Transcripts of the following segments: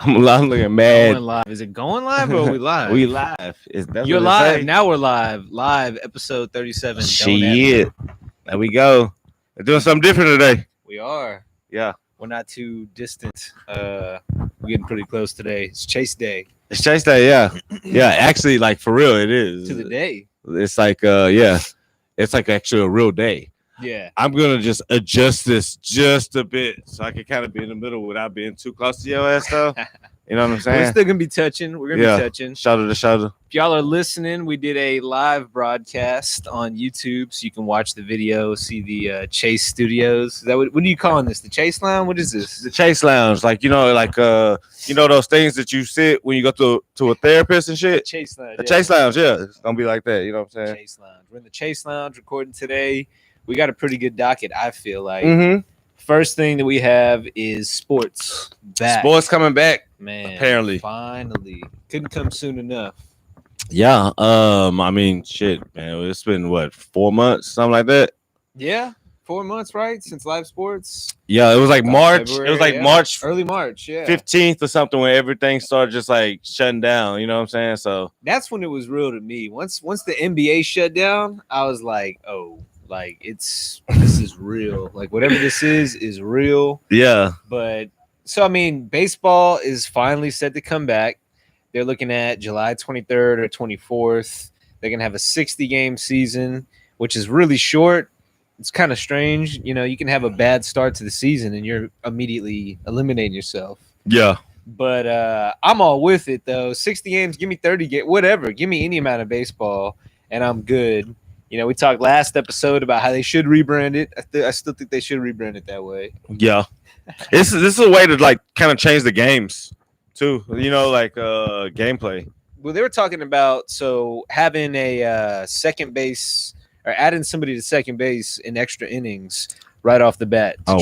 I'm looking mad. Going live. Is it going live or are we live? We live. That's You're what it live. say. Now we're live. Live episode 37. Shit. There we go. We're doing something different today. We are. Yeah. We're not too distant. We're getting pretty close today. It's Chase Day. It's Chase Day, yeah. Yeah, actually, like for real, it is. To the day. It's like yeah. It's like actually a real day. Yeah. I'm gonna just adjust this just a bit so I can kind of be in the middle without being too close to your ass though. You know what I'm saying? We're still gonna be touching. We're gonna be touching. Shoulder to shoulder. If y'all are listening, we did a live broadcast on YouTube, so you can watch the video, see the Chase Studios. Is that what are you calling this? The Chase Lounge? What is this? The Chase Lounge, like those things that you sit when you go to a therapist and shit. Chase Lounge. The Chase Lounge, yeah, it's gonna be like that. You know what I'm saying? Chase Lounge. We're in the Chase Lounge recording today. We got a pretty good docket, I feel like. Mm-hmm. First thing that we have is sports back. Sports coming back, man. Apparently, finally, couldn't come soon enough. Yeah. I mean, shit, man. It's been what 4 months, something like that. Yeah, 4 months, right, since live sports. Yeah, it was like March. February, it was like March, early March, yeah, 15th or something, when everything started just like shutting down. You know what I'm saying? So that's when it was real to me. Once the NBA shut down, I was like, oh. Like this is real. Like whatever this is real. Yeah. But so I mean, baseball is finally set to come back. They're looking at July 23rd or 24th. They're gonna have a 60-game season, which is really short. It's kind of strange. You know, you can have a bad start to the season and you're immediately eliminating yourself. Yeah. But I'm all with it though. 60 games, give me 30 games, whatever. Give me any amount of baseball, and I'm good. You know, we talked last episode about how they should rebrand it. I still think they should rebrand it that way. Yeah, this is a way to like kind of change the games too. You know, like gameplay. Well, they were talking about having a second base or adding somebody to second base in extra innings right off the bat to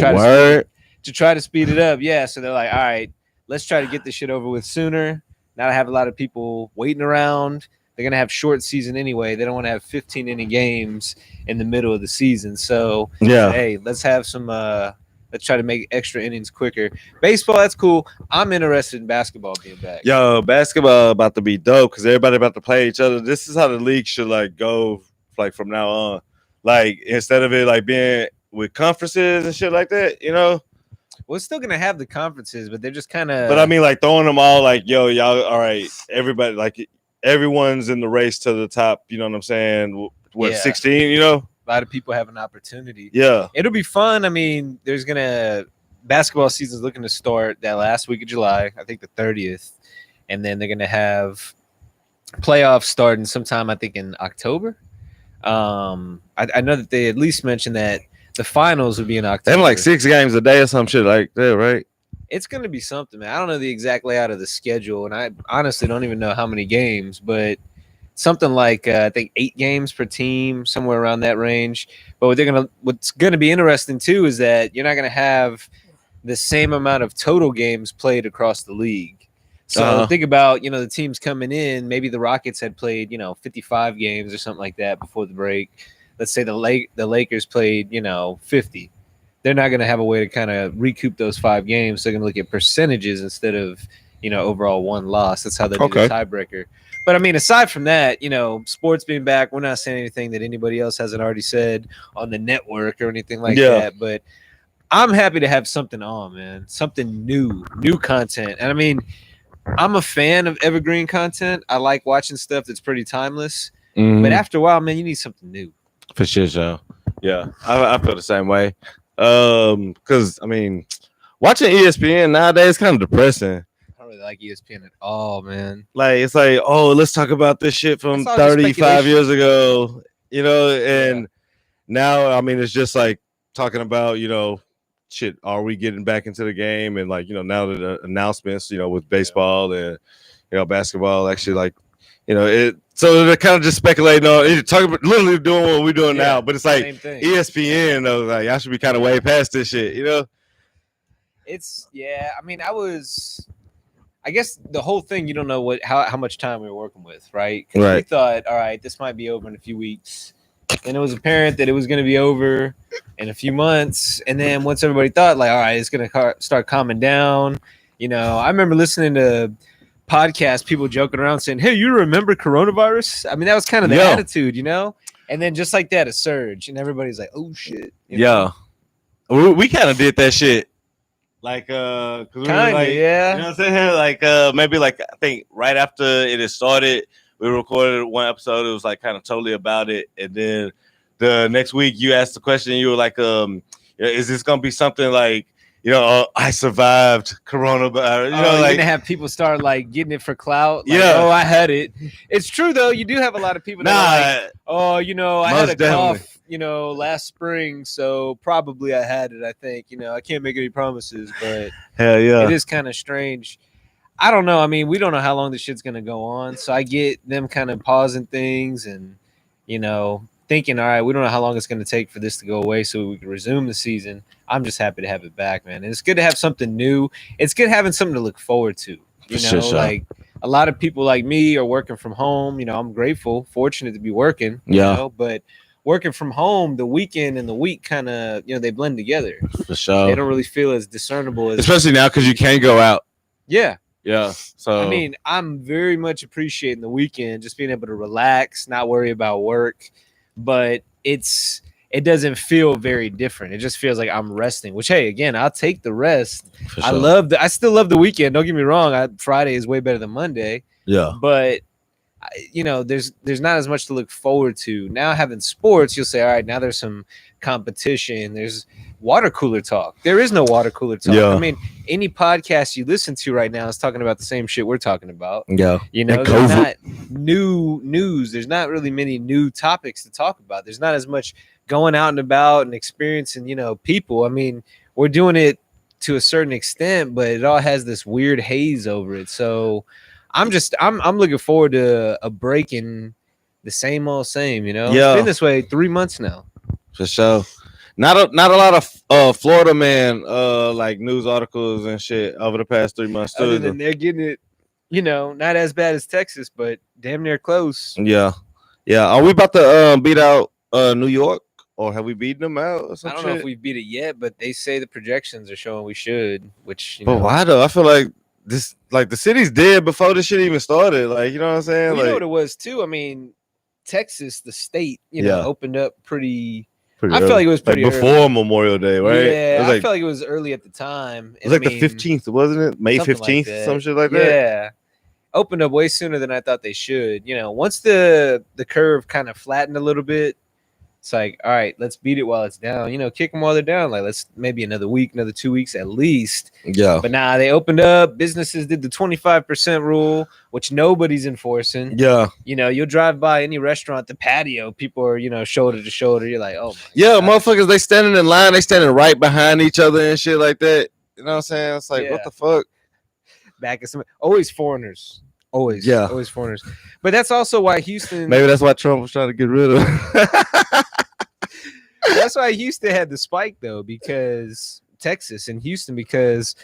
try to speed it up. Yeah, so they're like, all right, let's try to get this shit over with sooner. Not have a lot of people waiting around. They're going to have short season anyway. They don't want to have 15-inning games in the middle of the season. So, yeah, hey, let's have some let's try to make extra innings quicker. Baseball, that's cool. I'm interested in basketball being back. Yo, basketball about to be dope because everybody about to play each other. This is how the league should like go like from now on. Like instead of it like being with conferences and shit like that, you know? Well, it's still going to have the conferences, but they're just kind of – But I mean like throwing them all like, yo, y'all, all right, everybody like – everyone's in the race to the top, you know what I'm saying? What, 16, you know? A lot of people have an opportunity. Yeah. It'll be fun. I mean, basketball season's looking to start that last week of July, I think the 30th. And then they're going to have playoffs starting sometime, I think, in October. I know that they at least mentioned that the finals would be in October. They have like 6 games a day or some shit like that, right? It's going to be something, man. I don't know the exact layout of the schedule, and I honestly don't even know how many games, but something like I think 8 games per team, somewhere around that range. But what's going to be interesting too is that you're not going to have the same amount of total games played across the league. So think about, the teams coming in. Maybe the Rockets had played, 55 games or something like that before the break. Let's say the Lakers played, 50. They're not going to have a way to kind of recoup those 5 games. They're going to look at percentages instead of, overall one loss. That's how they do the tiebreaker. But, I mean, aside from that, sports being back, we're not saying anything that anybody else hasn't already said on the network or anything like that. But I'm happy to have something on, man, something new content. And, I mean, I'm a fan of evergreen content. I like watching stuff that's pretty timeless. Mm-hmm. But after a while, man, you need something new. For sure. Yeah, I feel the same way. Because I mean, watching ESPN nowadays is kind of depressing. I don't really like ESPN at all, man. Like it's like, oh, let's talk about this shit from 35 years ago, and now I mean it's just like talking about, shit, are we getting back into the game? And like, now the announcements, with baseball and basketball actually like, it. So they're kind of just speculating on talking about literally doing what we're doing now, but it's like ESPN though, like I should be kind of way past this shit, It's I mean, I guess the whole thing, you don't know how much time we were working with, right? Because we thought, all right, this might be over in a few weeks. And it was apparent that it was going to be over in a few months. And then once everybody thought, like, all right, it's going to start calming down, I remember listening to podcasts, people joking around saying, "Hey, you remember coronavirus?" I mean, that was kind of the attitude, And then just like that, a surge, and everybody's like, "Oh shit!" We kind of did that shit. Like, cause we were like, you know what I'm saying? Like, maybe like I think right after it had started, we recorded one episode. It was like kind of totally about it, and then the next week you asked the question. You were like, is this gonna be something like, I survived coronavirus? You're gonna have people start like getting it for clout. Like, oh, I had it. It's true though. You do have a lot of people that are like, oh, I had a cough, last spring, so probably I had it. I think, I can't make any promises, but hell yeah, it is kind of strange. I don't know. I mean, we don't know how long this shit's gonna go on, so I get them kind of pausing things and, thinking, all right, we don't know how long it's going to take for this to go away so we can resume the season. I'm just happy to have it back, man. And it's good to have something new. It's good having something to look forward to. Like a lot of people like me are working from home. I'm grateful, fortunate to be working, but working from home, the weekend and the week kind of, they blend together. For sure. They don't really feel as discernible as. Especially now because you can't go out. Yeah. Yeah. So, I mean, I'm very much appreciating the weekend, just being able to relax, not worry about work. But it doesn't feel very different. It just feels like I'm resting, which, hey, again, I'll take the rest. For sure. I still love the weekend. Don't get me wrong. Friday is way better than Monday. Yeah. But, there's not as much to look forward to. Now having sports, you'll say, all right, now there's some competition. There's water cooler talk. There is no water cooler talk. Yeah. I mean, any podcast you listen to right now is talking about the same shit we're talking about. Yeah. There's not new news. There's not really many new topics to talk about. There's not as much going out and about and experiencing, people. I mean, we're doing it to a certain extent, but it all has this weird haze over it. So I'm looking forward to a break in the same old same, Yeah. It's been this way 3 months now. For sure. Not a lot of Florida man like news articles and shit over the past 3 months too. Other than they're getting it, not as bad as Texas, but damn near close. Yeah. Are we about to beat out New York, or have we beaten them out? Or some I don't know if we've beat it yet, but they say the projections are showing we should. Which, but why though? I feel like this, like the city's dead before this shit even started. Like, you know what I'm saying? Well, you know what it was too. I mean, Texas, the state, opened up pretty I feel like it was pretty like before early. Memorial Day, right? Yeah, I felt like it was early at the time. It was like the 15th, wasn't it? May 15th, like some shit like that. Yeah, opened up way sooner than I thought they should. Once the curve kind of flattened a little bit, it's like, all right, let's beat it while it's down. Kick them while they're down. Like, let's maybe another week, another 2 weeks at least. Yeah. But nah, they opened up. Businesses did the 25% rule, which nobody's enforcing. Yeah. You'll drive by any restaurant, the patio, people are, shoulder to shoulder. You're like, oh my God. Motherfuckers, they standing in line. They standing right behind each other and shit like that. You know what I'm saying? It's like, what the fuck? Back at some, always foreigners. Always foreigners. But that's also why Houston. Maybe that's why Trump was trying to get rid of. That's why Houston had the spike though, because Texas and Houston, because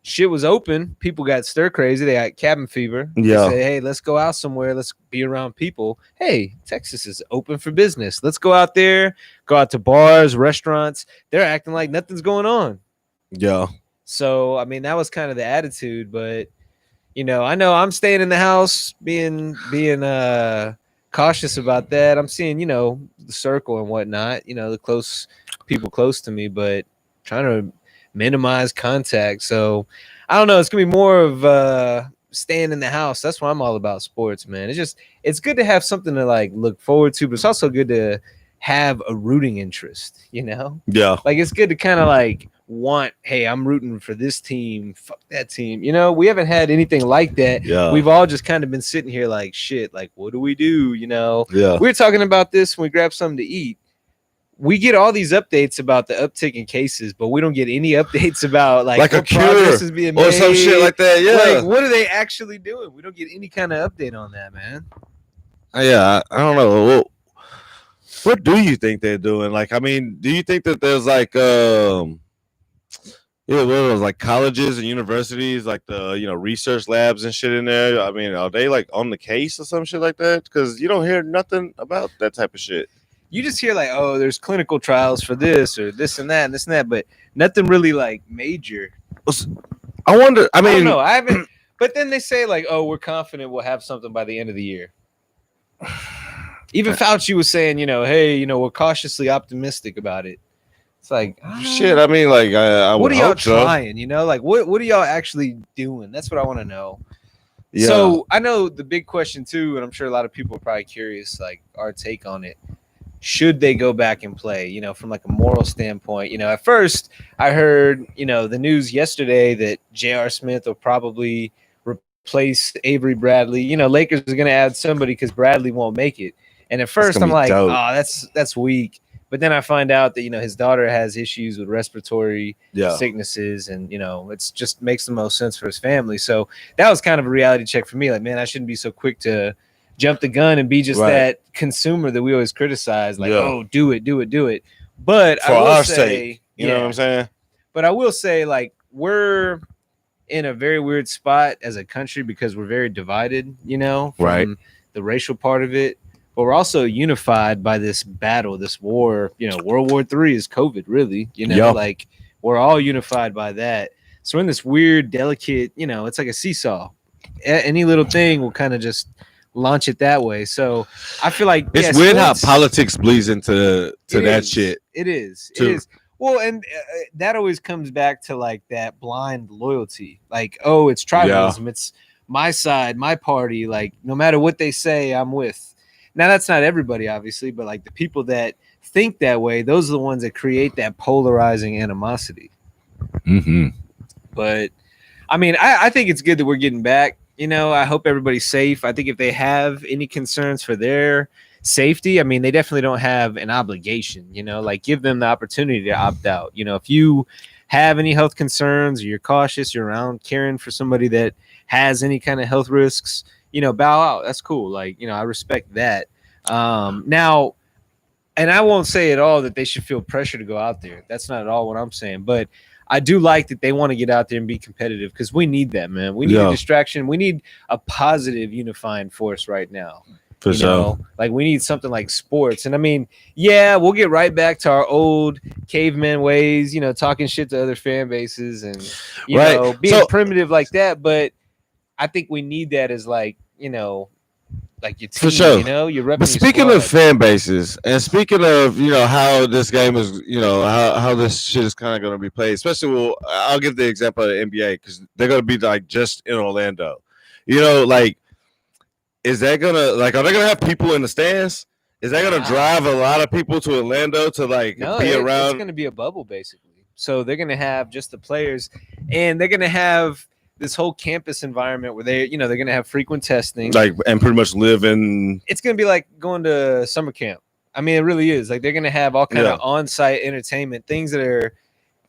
shit was open. People got stir crazy. They got cabin fever. Yeah. They said, hey, let's go out somewhere. Let's be around people. Hey, Texas is open for business. Let's go out there. Go out to bars, restaurants. They're acting like nothing's going on. Yeah. So I mean, that was kind of the attitude, but. I know I'm staying in the house, being cautious about that. I'm seeing, the circle and whatnot, the close people close to me, but trying to minimize contact. So I don't know. It's gonna be more of staying in the house. That's why I'm all about sports, man. It's good to have something to like look forward to, but it's also good to have a rooting interest. Yeah. Like it's good to kind of like. Hey, I'm rooting for this team, fuck that team. We haven't had anything like that. Yeah. We've all just kind of been sitting here like, shit, like, what do we do? Yeah. We were talking about this when we grab something to eat. We get all these updates about the uptick in cases, but we don't get any updates about like a cure is being made, or some shit like that. Yeah. Like, what are they actually doing? We don't get any kind of update on that, man. Yeah, I don't know. Well, what do you think they're doing? Like, I mean, do you think that there's like what was like colleges and universities, like the research labs and shit in there? I mean, are they like on the case or some shit like that? Because you don't hear nothing about that type of shit. You just hear like, oh, there's clinical trials for this or this and that and this and that, but nothing really like major. I wonder. I I don't mean, know. I haven't. But then they say like, oh, we're confident we'll have something by the end of the year. Even Fauci was saying, hey, we're cautiously optimistic about it. It's like, shit. I mean, like, I what would are y'all hope so. trying? Like, what are y'all actually doing? That's what I want to know. Yeah. So I know the big question too, and I'm sure a lot of people are probably curious, like our take on it. Should they go back and play? From like a moral standpoint. At first I heard, the news yesterday that J.R. Smith will probably replace Avery Bradley. Lakers are going to add somebody because Bradley won't make it. And at first I'm like, dope. Oh, that's weak. But then I find out that, his daughter has issues with respiratory sicknesses, and, it's just makes the most sense for his family. So that was kind of a reality check for me. Like, man, I shouldn't be so quick to jump the gun and be just that consumer that we always criticize. Like, oh, do it. But for I will our say, sake, you know what I'm saying? But I will say, like, we're in a very weird spot as a country because we're very divided, from the racial part of it. But we're also unified by this battle, this war. World War III is COVID, really. Like we're all unified by that. So we're in this weird, delicate, it's like a seesaw. Any little thing will kind of just launch it that way. So I feel like it's weird how politics bleeds into that shit. It is. It is. Well, and that always comes back to like that blind loyalty. Like, oh, it's tribalism. It's my side, my party. Like, no matter what they say, I'm with. Now, that's not everybody, obviously, but like the people that think that way, those are the ones that create that polarizing animosity. Mm-hmm. But I mean, I think it's good that we're getting back. I hope everybody's safe. I think if they have any concerns for their safety, I mean, they definitely don't have an obligation, like give them the opportunity to opt out. If you have any health concerns or you're cautious, you're around caring for somebody that has any kind of health risks, bow out. That's cool. Like, I respect that. Now, and I won't say at all that they should feel pressure to go out there. That's not at all what I'm saying. But I do like that they want to get out there and be competitive because we need that, man. We need a distraction. We need a positive unifying force right now. For sure. Like we need something like sports. And I mean, we'll get right back to our old caveman ways, talking shit to other fan bases and, being primitive like that. But I think we need that as like, like your team, for sure. You're repping. But speaking of fan bases and speaking of, how this game is, how this shit is kind of going to be played, especially I'll give the example of the NBA because they're going to be like just in Orlando, like, is that going to are they going to have people in the stands? Is that going to drive a lot of people to Orlando to be around? It's going to be a bubble basically. So they're going to have just the players and they're going to have this whole campus environment where they're going to have frequent testing, and pretty much live in. It's going to be like going to summer camp. I mean, it really is. Like they're going to have all kind of on-site entertainment, things that are,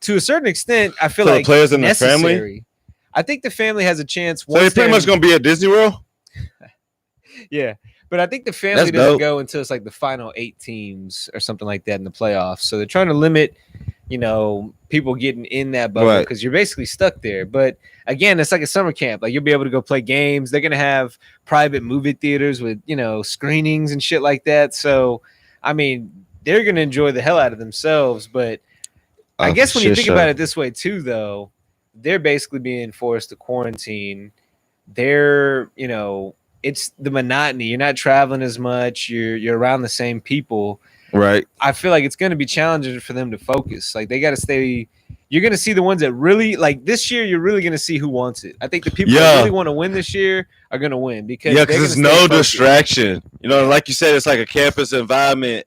to a certain extent, I feel like the players in necessary. The family. I think the family has a chance. So they're pretty much going to be at Disney World. Yeah, but I think the family doesn't go until it's like the final 8 teams or something like that in the playoffs. So they're trying to limit, people getting in that bubble because you're basically stuck there. But again, it's like a summer camp. Like you'll be able to go play games. They're gonna have private movie theaters with screenings and shit like that. So I mean, they're gonna enjoy the hell out of themselves. But I guess when you think about it this way too, though, they're basically being forced to quarantine. They're it's the monotony. You're not traveling as much. You're around the same people. Right. I feel like it's going to be challenging for them to focus. Like they got to stay. You're going to see the ones that really like this year. You're really going to see who wants it. I think the people that really want to win this year are going to win because there's no distraction. Like you said, it's like a campus environment.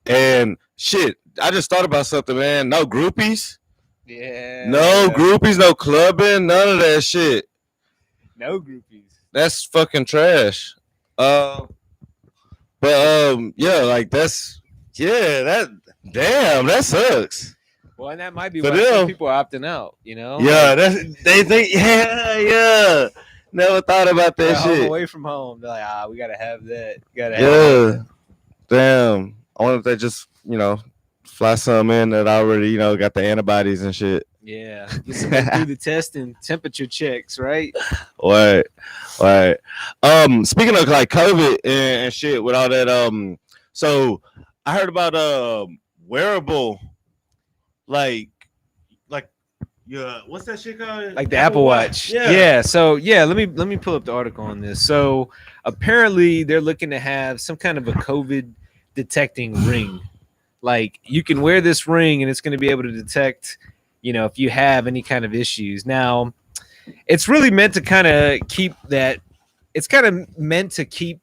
And shit, I just thought about something, man. No groupies. Yeah. No groupies. No clubbing. None of that shit. No groupies. That's fucking trash. Like that's. Yeah, that sucks. Well, and that might be why some people are opting out, Yeah, they think, yeah. Never thought about that shit. Away from home, they're like, we gotta have that. Have that. Damn. I wonder if they just, fly some in that already, got the antibodies and shit. Yeah, just do the test and temperature checks, right? Right. Speaking of like COVID and shit with all that, so I heard about wearable, like Yeah, what's that shit called? Like the Apple Watch. Yeah. So let me pull up the article on this. So apparently they're looking to have some kind of a COVID detecting ring. Like you can wear this ring and it's going to be able to detect, if you have any kind of issues. Now, it's really meant to kind of keep that. It's kind of meant to keep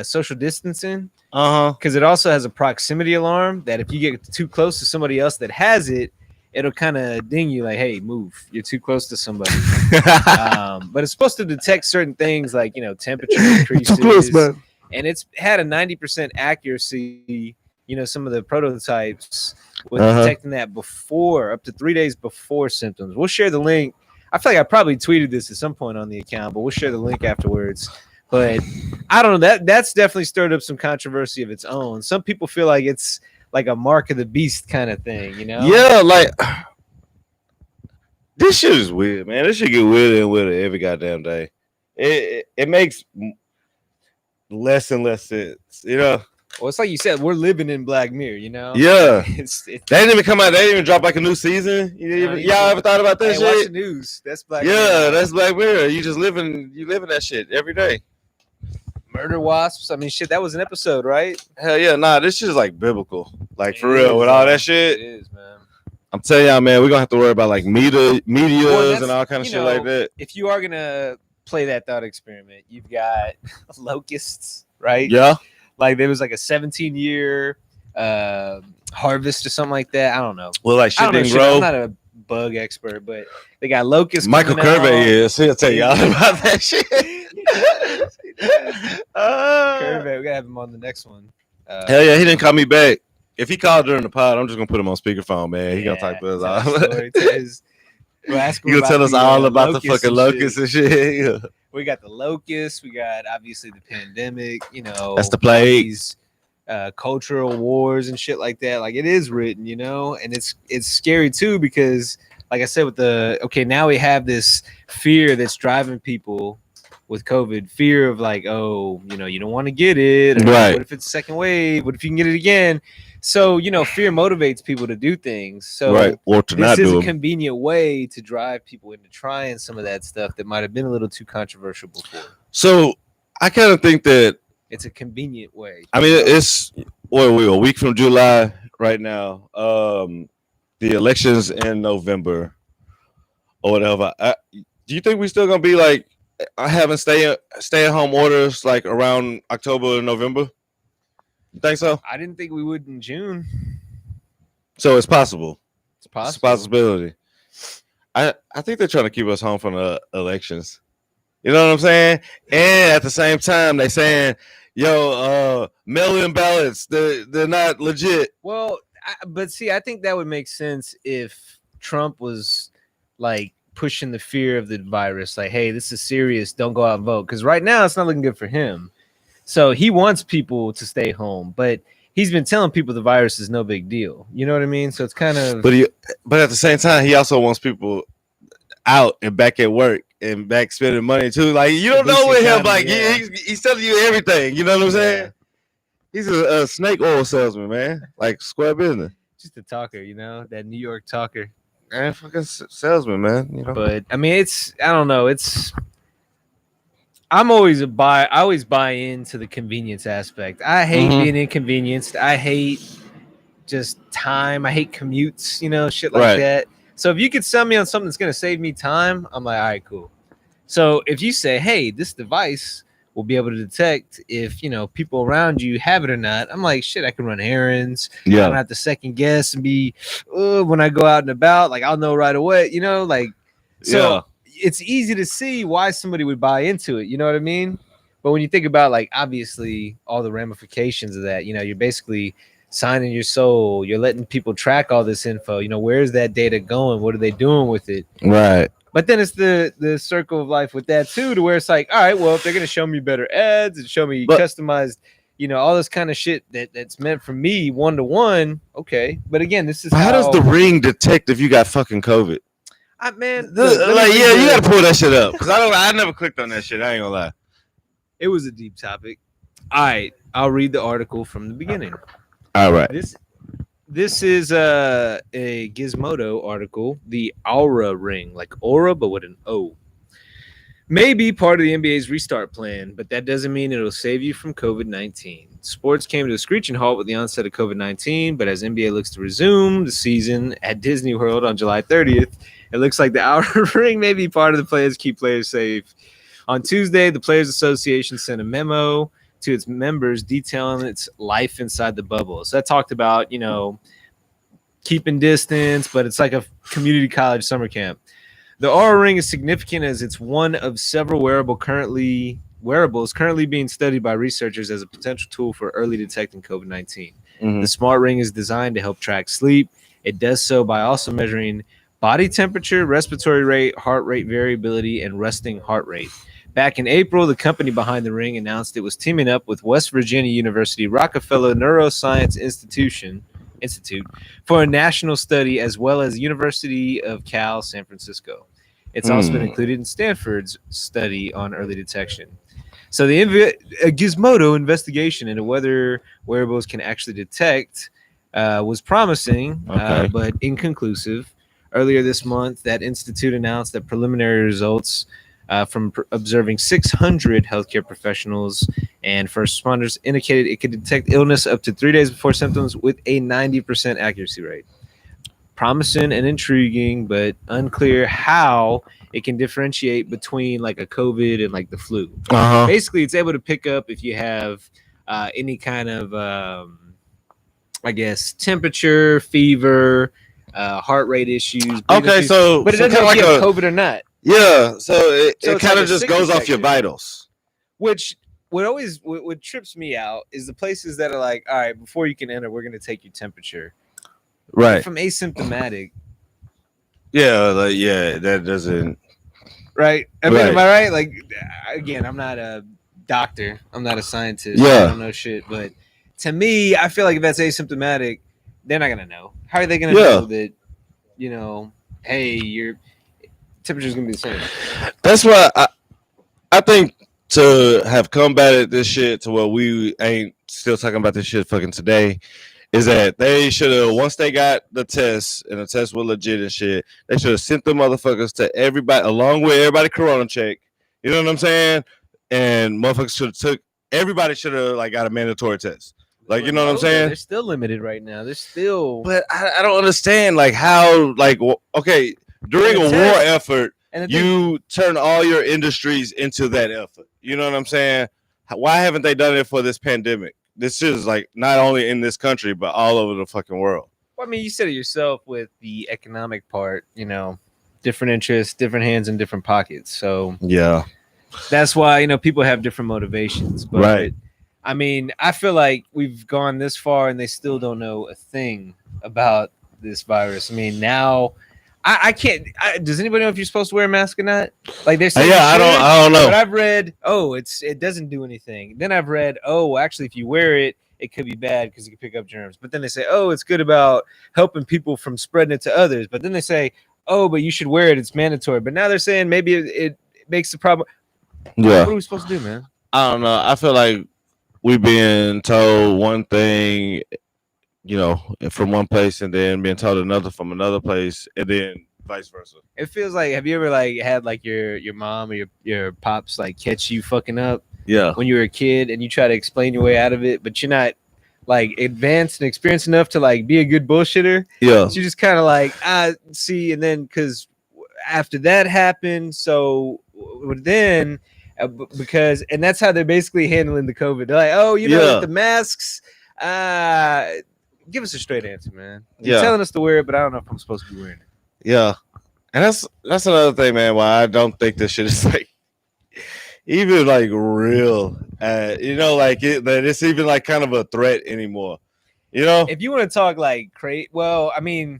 social distancing. Because it also has a proximity alarm that if you get too close to somebody else that has it, it'll kind of ding you like, hey, move. You're too close to somebody. But it's supposed to detect certain things like, temperature increases. Too close, man. And it's had a 90% accuracy, some of the prototypes with detecting that before, up to 3 days before symptoms. We'll share the link. I feel like I probably tweeted this at some point on the account, but we'll share the link afterwards. But I don't know. That's definitely stirred up some controversy of its own. Some people feel like it's like a mark of the beast kind of thing, Yeah, like this shit is weird, man. This shit get weirder and weirder every goddamn day. It makes less and less sense, Well, it's like you said, we're living in Black Mirror, Yeah. They didn't even come out. They didn't even drop like a new season. Y'all ever thought about that shit? Watch the news. That's Black Mirror. Yeah, that's Black Mirror. You living that shit every day. Murder wasps. I mean, shit, that was an episode, right? Hell yeah, nah, this shit is like biblical. Like for real, with all that shit. It is, man. I'm telling y'all, man, we're gonna have to worry about like medias and all kind of shit like that. If you are gonna play that thought experiment, you've got locusts, right? Yeah. Like there was like a 17-year harvest or something like that. I don't know. Well, like shit didn't grow. I'm not a bug expert, but they got locusts. Michael Curvey is. He'll tell y'all about that shit. Curvey, we gotta have him on the next one. Hell yeah, he didn't call me back. If he called during the pod, I'm just gonna put him on speakerphone, man. He gonna talk to us all. He'll tell us all about the fucking locusts and shit. Yeah. We got the locusts. We got obviously the pandemic. That's the plague. These, cultural wars and shit like that. Like it is written, and it's scary too because, like I said, now we have this fear that's driving people with COVID, fear of like, oh, you don't want to get it. Or, right. What if it's a second wave? What if you can get it again? So, fear motivates people to do things. So right. Or to not do this is them. a convenient way to drive people into trying some of that stuff that might have been a little too controversial before. So I kind of think that it's a convenient way. I mean, it's we're a week from July right now. The elections in November or whatever. Do you think we still gonna be like having stay at home orders like around October or November? You think so? I didn't think we would in June. So it's possible. It's possible. It's a possibility. I think they're trying to keep us home from the elections. You know what I'm saying? And at the same time, they saying, mail-in ballots, they're not legit. Well, I think that would make sense if Trump was like pushing the fear of the virus. Like, hey, this is serious. Don't go out and vote. Because right now, it's not looking good for him. So he wants people to stay home. But he's been telling people the virus is no big deal. You know what I mean? So it's kind of... But at the same time, he also wants people out and back at work and back spending money too. Like you don't know with him. Like he's telling you everything. You know what I'm saying? He's a snake oil salesman, man. Like square business. Just a talker, that New York talker. Man, fucking salesman, man. But I mean, I don't know. I'm always I always buy into the convenience aspect. I hate being inconvenienced. I hate just time. I hate commutes. Shit like that. So if you could sell me on something that's going to save me time, I'm like, all right, cool. So if you say, hey, this device will be able to detect if, people around you have it or not, I'm like, shit, I can run errands. Yeah. I don't have to second guess and be, when I go out and about, like I'll know right away, it's easy to see why somebody would buy into it. You know what I mean? But when you think about like, obviously all the ramifications of that, you're basically signing your soul, you're letting people track all this info. Where's that data going? What are they doing with it? Right. But then it's the circle of life with that too, to where it's like, all right, well, if they're gonna show me better ads and show me customized, all this kind of shit that's meant for me one-to-one, okay. But again, this is how does the ring detect if you got fucking COVID? You gotta pull that shit up because I never clicked on that shit. I ain't gonna lie. It was a deep topic. All right, I'll read the article from the beginning. All right. This is a Gizmodo article. The Aura ring, like Aura, but with an O, may be part of the NBA's restart plan, but that doesn't mean it'll save you from COVID-19. Sports came to a screeching halt with the onset of COVID-19, but as NBA looks to resume the season at Disney World on July 30th, it looks like the Aura ring may be part of the plan to keep players safe. On Tuesday, the Players Association sent a memo to its members detailing its life inside the bubble. So that talked about, keeping distance, but it's like a community college summer camp. The Aura ring is significant as it's one of several wearables currently being studied by researchers as a potential tool for early detecting COVID-19. Mm-hmm. The smart ring is designed to help track sleep. It does so by also measuring body temperature, respiratory rate, heart rate variability, and resting heart rate. Back in April, the company behind the ring announced it was teaming up with West Virginia University Rockefeller Neuroscience Institute for a national study, as well as University of Cal San Francisco. It's also been included in Stanford's study on early detection. So the Gizmodo investigation into whether wearables can actually detect was promising, but inconclusive. Earlier this month, that institute announced that preliminary results from observing 600 healthcare professionals and first responders indicated it could detect illness up to 3 days before symptoms with a 90% accuracy rate. Promising and intriguing, but unclear how it can differentiate between like a COVID and like the flu. Basically, it's able to pick up if you have any kind of, temperature, fever, heart rate issues. Okay, so but it doesn't know if you have COVID or not. Yeah, so it kind of just goes off your vitals. Which what trips me out is the places that are like, all right, before you can enter, we're going to take your temperature. Right. From asymptomatic. Yeah, that doesn't. Right. I mean, am I right? Like, again, I'm not a doctor. I'm not a scientist. Yeah. I don't know shit. But to me, I feel like if that's asymptomatic, they're not going to know. How are they going to know that, hey, your temperature's going to be the same? That's why I think to have combated this shit to where we ain't still talking about this shit fucking today is that they should have, once they got the test and the tests were legit and shit, they should have sent the motherfuckers to everybody along with everybody corona check. You know what I'm saying? And motherfuckers everybody should have like got a mandatory test. Like, you know what I'm saying? They're still limited right now. They're still. But I don't understand like how, like, okay, during a war effort, you turn all your industries into that effort. You know what I'm saying? Why haven't they done it for this pandemic? This is like not only in this country, but all over the fucking world. Well, I mean, you said it yourself with the economic part, different interests, different hands in different pockets. So yeah, that's why, people have different motivations. But, right. I mean, I feel like we've gone this far and they still don't know a thing about this virus. I mean, now I can't. Does anybody know if you're supposed to wear a mask or not? Like they're saying, I don't know. But I've read, it doesn't do anything. Then I've read, actually, if you wear it, it could be bad because you can pick up germs. But then they say, it's good about helping people from spreading it to others. But then they say, but you should wear it. It's mandatory. But now they're saying maybe it makes the problem. Yeah. What are we supposed to do, man? I don't know. I feel like we've been told one thing, from one place and then being told another from another place and then vice versa. It feels like, have you ever like had like your mom or your pops like catch you fucking up? Yeah. When you were a kid and you try to explain your way out of it, but you're not like advanced and experienced enough to like be a good bullshitter. Yeah. So you just kind of like, see, and then because after that happened, so then because and that's how they're basically handling the COVID. They're like, with the masks, give us a straight answer, man. You're telling us to wear it, but I don't know if I'm supposed to be wearing it. Yeah. And that's another thing, man, why I don't think this shit is like even like real. That it's even like kind of a threat anymore. If you want to talk like crazy, well, I mean,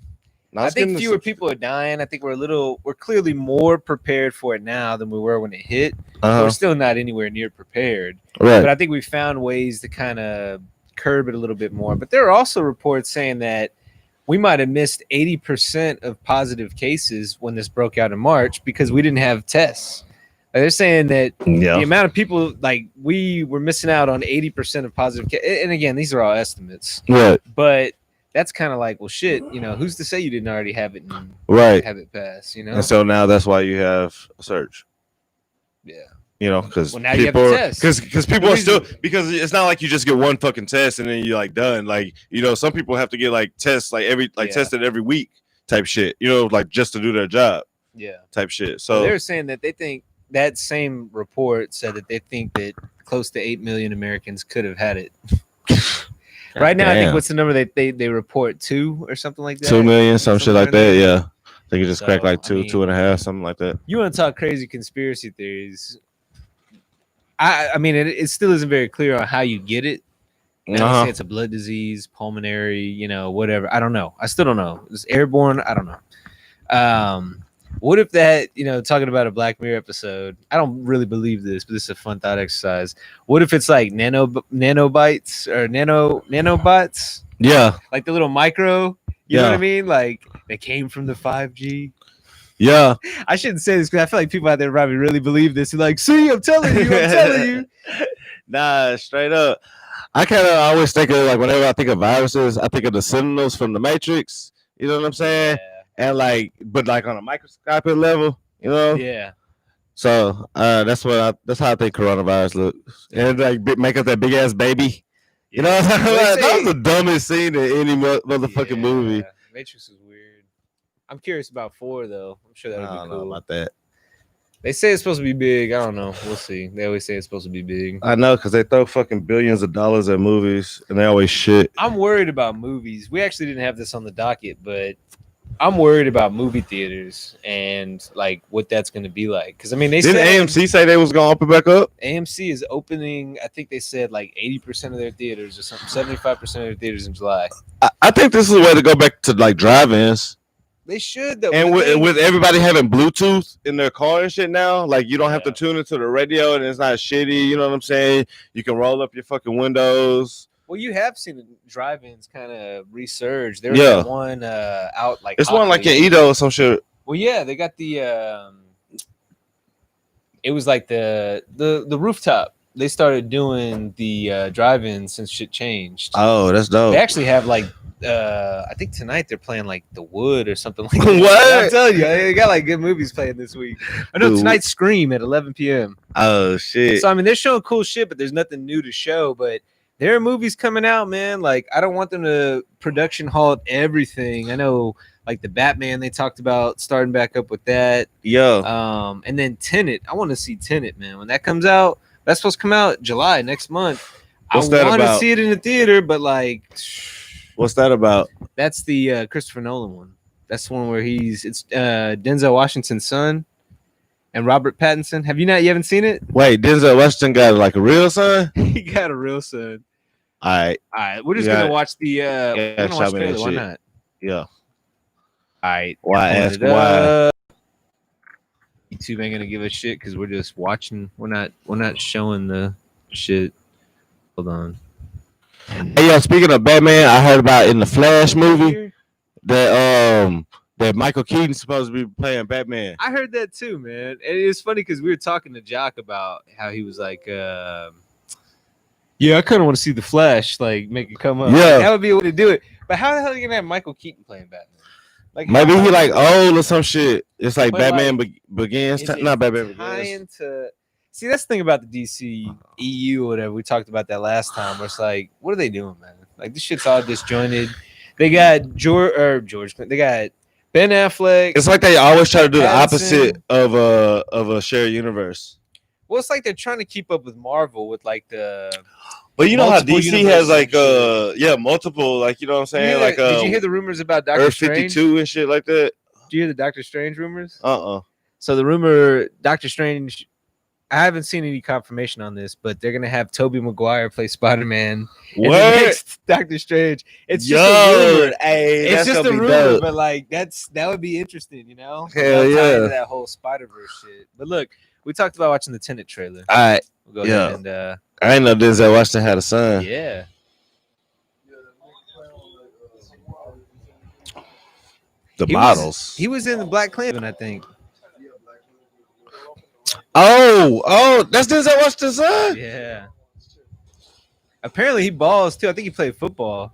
I think fewer people are dying. I think we're clearly more prepared for it now than we were when it hit. We're still not anywhere near prepared. Right. But I think we found ways to kind of curb it a little bit more. But there are also reports saying that we might have missed 80% of positive cases when this broke out in March because we didn't have tests. They're saying that the amount of people, like, we were missing out on 80% of positive cases. And again, these are all estimates. Right. But that's kind of like, well, shit. Who's to say you didn't already have it and right. have it pass? And so now that's why you have a search. Yeah. Because now you have a test. Because people are still, because it's not like you just get one fucking test and then you're like done. Like, some people have to get like tests tested every week type shit. Like just to do their job. Yeah. Type shit. So they're saying that they think that same report said that they think that close to 8 million Americans could have had it. Right now, I think what's the number they report 2 or something like that. 2 million, some shit like that. Yeah. I think it just cracked like 2.5, something like that. You want to talk crazy conspiracy theories? I mean, it still isn't very clear on how you get it. They say it's a blood disease, pulmonary, whatever. I don't know. I still don't know. It's airborne. I don't know. What if that, talking about a Black Mirror episode, I don't really believe this, but this is a fun thought exercise. What if it's like nanobites or nanobots? Yeah. Like the little micro, you know what I mean? Like they came from the 5G. Yeah. I shouldn't say this because I feel like people out there probably really believe this. They're like, see, I'm telling you. Nah, straight up. I kind of always think of, like, whenever I think of viruses, I think of the Sentinels from the Matrix. You know what I'm saying? Yeah. And but on a microscopic level, Yeah. So that's how I think coronavirus looks. Yeah. And like make up that big ass baby. Yeah. That was the dumbest scene in any motherfucking movie. Matrix is weird. I'm curious about 4 though. I'm sure that'll be cool. I don't know about that. They say it's supposed to be big. I don't know. We'll see. They always say it's supposed to be big. I know, because they throw fucking billions of dollars at movies and they always shit. I'm worried about movies. We actually didn't have this on the docket, but I'm worried about movie theaters and like what that's going to be like. Because I mean, didn't AMC say they was going to open back up? AMC is opening. I think they said like 80% of their theaters or something, 75% of their theaters in July. I think this is a way to go back to like drive-ins. They should though. And with everybody having Bluetooth in their car and shit now, like you don't have to tune into the radio and it's not shitty. You know what I'm saying? You can roll up your fucking windows. Well, you have seen the drive-ins kind of resurge. There was that one out like it's one like in Edo or some shit. Well, yeah, they got the. It was like the rooftop. They started doing the drive-ins since shit changed. Oh, that's dope. They actually have like. I think tonight they're playing like The Wood or something like that. What? I'm telling you, they got like good movies playing this week. I know tonight's Scream at 11 p.m. Oh shit! So I mean, they're showing cool shit, but there's nothing new to show. But there are movies coming out, man. Like I don't want them to production halt everything. I know, like the Batman, they talked about starting back up with that. Yeah. And then Tenet. I want to see Tenet, man. When that comes out, that's supposed to come out July next month. What's I want to see it in the theater, but like. What's that about? That's the Christopher Nolan one. That's the one where it's Denzel Washington's son and Robert Pattinson. You haven't seen it? Wait, Denzel Washington got like a real son? He got a real son. All right. We're just gonna watch the we're gonna watch the trailer. Why not? Yeah. All right. Why ask why? YouTube ain't gonna give a shit because we're just watching. We're not showing the shit. Hold on. Hey, yo, speaking of Batman, I heard about in the Flash movie that Michael Keaton's supposed to be playing Batman. I heard that too, man. And it's funny because we were talking to Jock about how he was like, yeah, I kind of want to see the Flash, like make it come up. Yeah, like, that would be a way to do it. But how the hell are you gonna have Michael Keaton playing Batman? Like maybe he like old or some shit. It's like Batman Begins. Not Batman Begins. See, that's the thing about the DC EU or whatever. We talked about that last time. Where it's like, what are they doing, man? Like this shit's all disjointed. They got George. They got Ben Affleck. It's like they always try to do the opposite of a shared universe. Well, it's like they're trying to keep up with Marvel with like the. But you know how DC has like multiple, like, you know what I'm saying? Did you hear the rumors about Doctor Strange? 52 and shit like that? Did you hear the Doctor Strange rumors? So the rumor Doctor Strange. I haven't seen any confirmation on this, but they're gonna have Tobey Maguire play Spider-Man. What? Doctor Strange. It's just a rumor. Hey, it's just a rumor, dope. But like that would be interesting, you know? Hell yeah. Into that whole Spider-Verse shit. But look, we talked about watching the Tenet trailer. All right. We'll go ahead and I didn't know Denzel Washington had a son. Yeah. The models. He was in the Black Klansman, I think. Oh, that's Denzel Washington's son? Yeah. Apparently he balls too. I think he played football.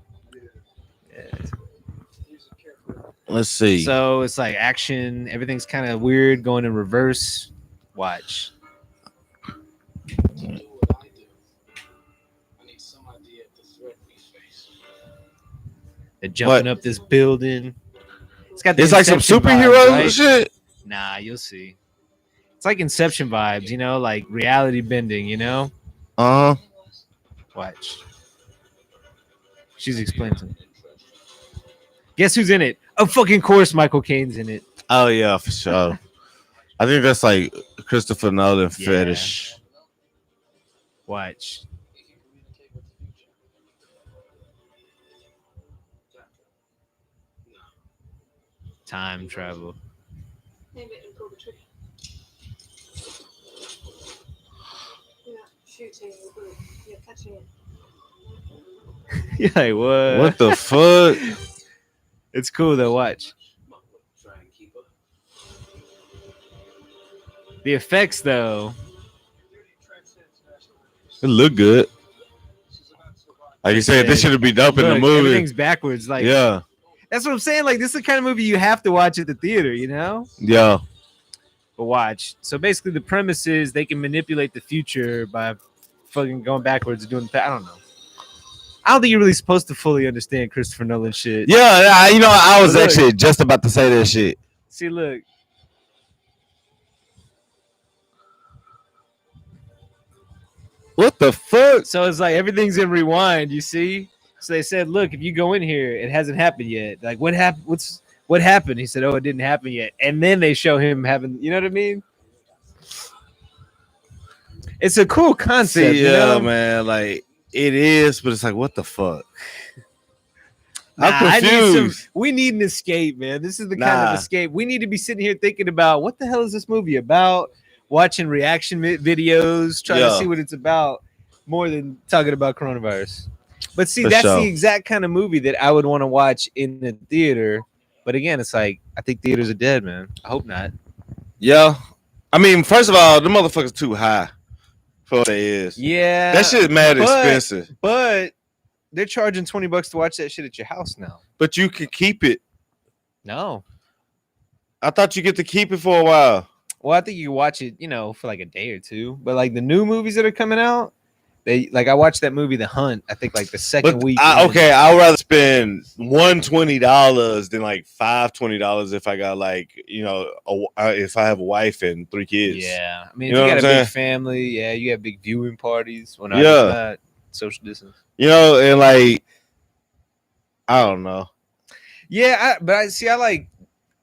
Let's see. So it's like action. Everything's kind of weird, going in reverse. Watch. They're jumping up this building. It's got. It's like some Inception superhero vibes, right? shit. Nah, you'll see. It's like Inception vibes, you know, like reality bending, you know. Watch. She's explaining to me. Guess who's in it? Of fucking course, Michael Caine's in it. Oh yeah, for sure. I think that's like Christopher Nolan fetish. Watch. Time travel. You're catching it. Yeah, like, What the fuck? It's cool though. Watch. The effects though. It look good. Like you said, this should be dope in the movie. Everything's backwards. Like, yeah, that's what I'm saying. Like, this is the kind of movie you have to watch at the theater, you know? Yeah. But watch. So basically, the premise is they can manipulate the future by fucking going backwards and doing. I don't know. I don't think you're really supposed to fully understand Christopher Nolan shit. Yeah, I was actually just about to say that shit. See, look. What the fuck? So it's like everything's in rewind, you see? So they said, look, if you go in here, it hasn't happened yet. Like, what happened? What happened? He said, oh, it didn't happen yet. And then they show him having, you know what I mean? It's a cool concept. See, you know? man, like it is, but it's like, what the fuck? I'm confused. We need an escape, man. This is the kind of escape. We need to be sitting here thinking about what the hell is this movie about? Watching reaction videos, trying to see what it's about, more than talking about coronavirus. But see, that's the exact kind of movie that I would want to watch in the theater. But again, it's like, I think theaters are dead, man. I hope not. Yeah. I mean, first of all, the motherfucker's too high for what they is. Yeah. That shit mad expensive. But they're charging $20 to watch that shit at your house now. But you can keep it. No. I thought you get to keep it for a while. Well, I think you can watch it, for like a day or two. But like the new movies that are coming out, I watched that movie The Hunt, I think like the second week. I'd rather spend $120 than like $520 if I got if I have a wife and 3 kids. Yeah. I mean, if you got a big family, you have big viewing parties. Well, not social distance. And like, I don't know. Yeah,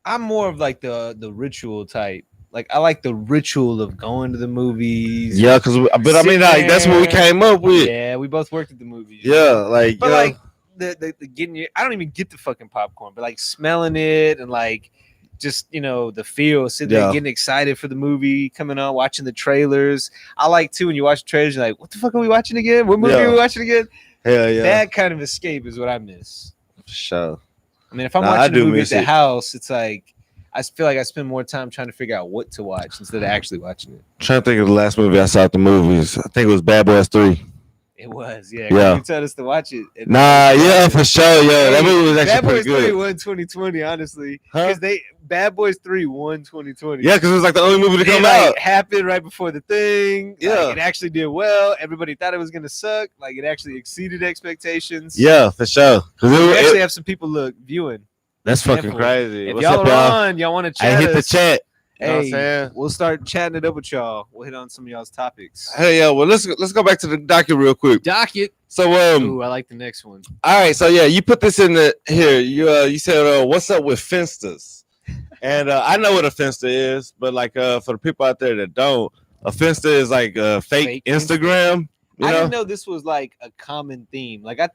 I'm more of like the ritual type. Like, I like the ritual of going to the movies. Yeah, that's what we came up with. Yeah, we both worked at the movies. Yeah, the getting your, I don't even get the fucking popcorn, but like smelling it and like just the feel, sitting there getting excited for the movie coming on, watching the trailers. I like too when you watch the trailers, you're like, what the fuck are we watching again? What movie are we watching again? Hell yeah. That kind of escape is what I miss. For sure. I mean, if I'm watching a movie at the house, it's like I feel like I spend more time trying to figure out what to watch instead of actually watching it. I'm trying to think of the last movie I saw at the movies. I think it was Bad Boys 3. It was, yeah. You told us to watch it. For sure, yeah. That movie was actually pretty good. Bad Boys 3 won 2020, honestly. Because Bad Boys 3 won 2020. Yeah, because it was like the only movie to come out. It happened right before the thing. Yeah. Like, it actually did well. Everybody thought it was going to suck. Like, it actually exceeded expectations. Yeah, for sure. We actually have some people viewing. That's fucking crazy. If y'all are on, y'all want to chat. Hit the chat. Hey, we'll start chatting it up with y'all. We'll hit on some of y'all's topics. Hey, yeah. Well, let's go back to the docket real quick. Docket. So, ooh, I like the next one. All right. So, yeah, you put this in here. You said, what's up with finstas? And I know what a finsta is, but like for the people out there that don't, a finsta is like a fake Instagram. I didn't know this was like a common theme. Like I've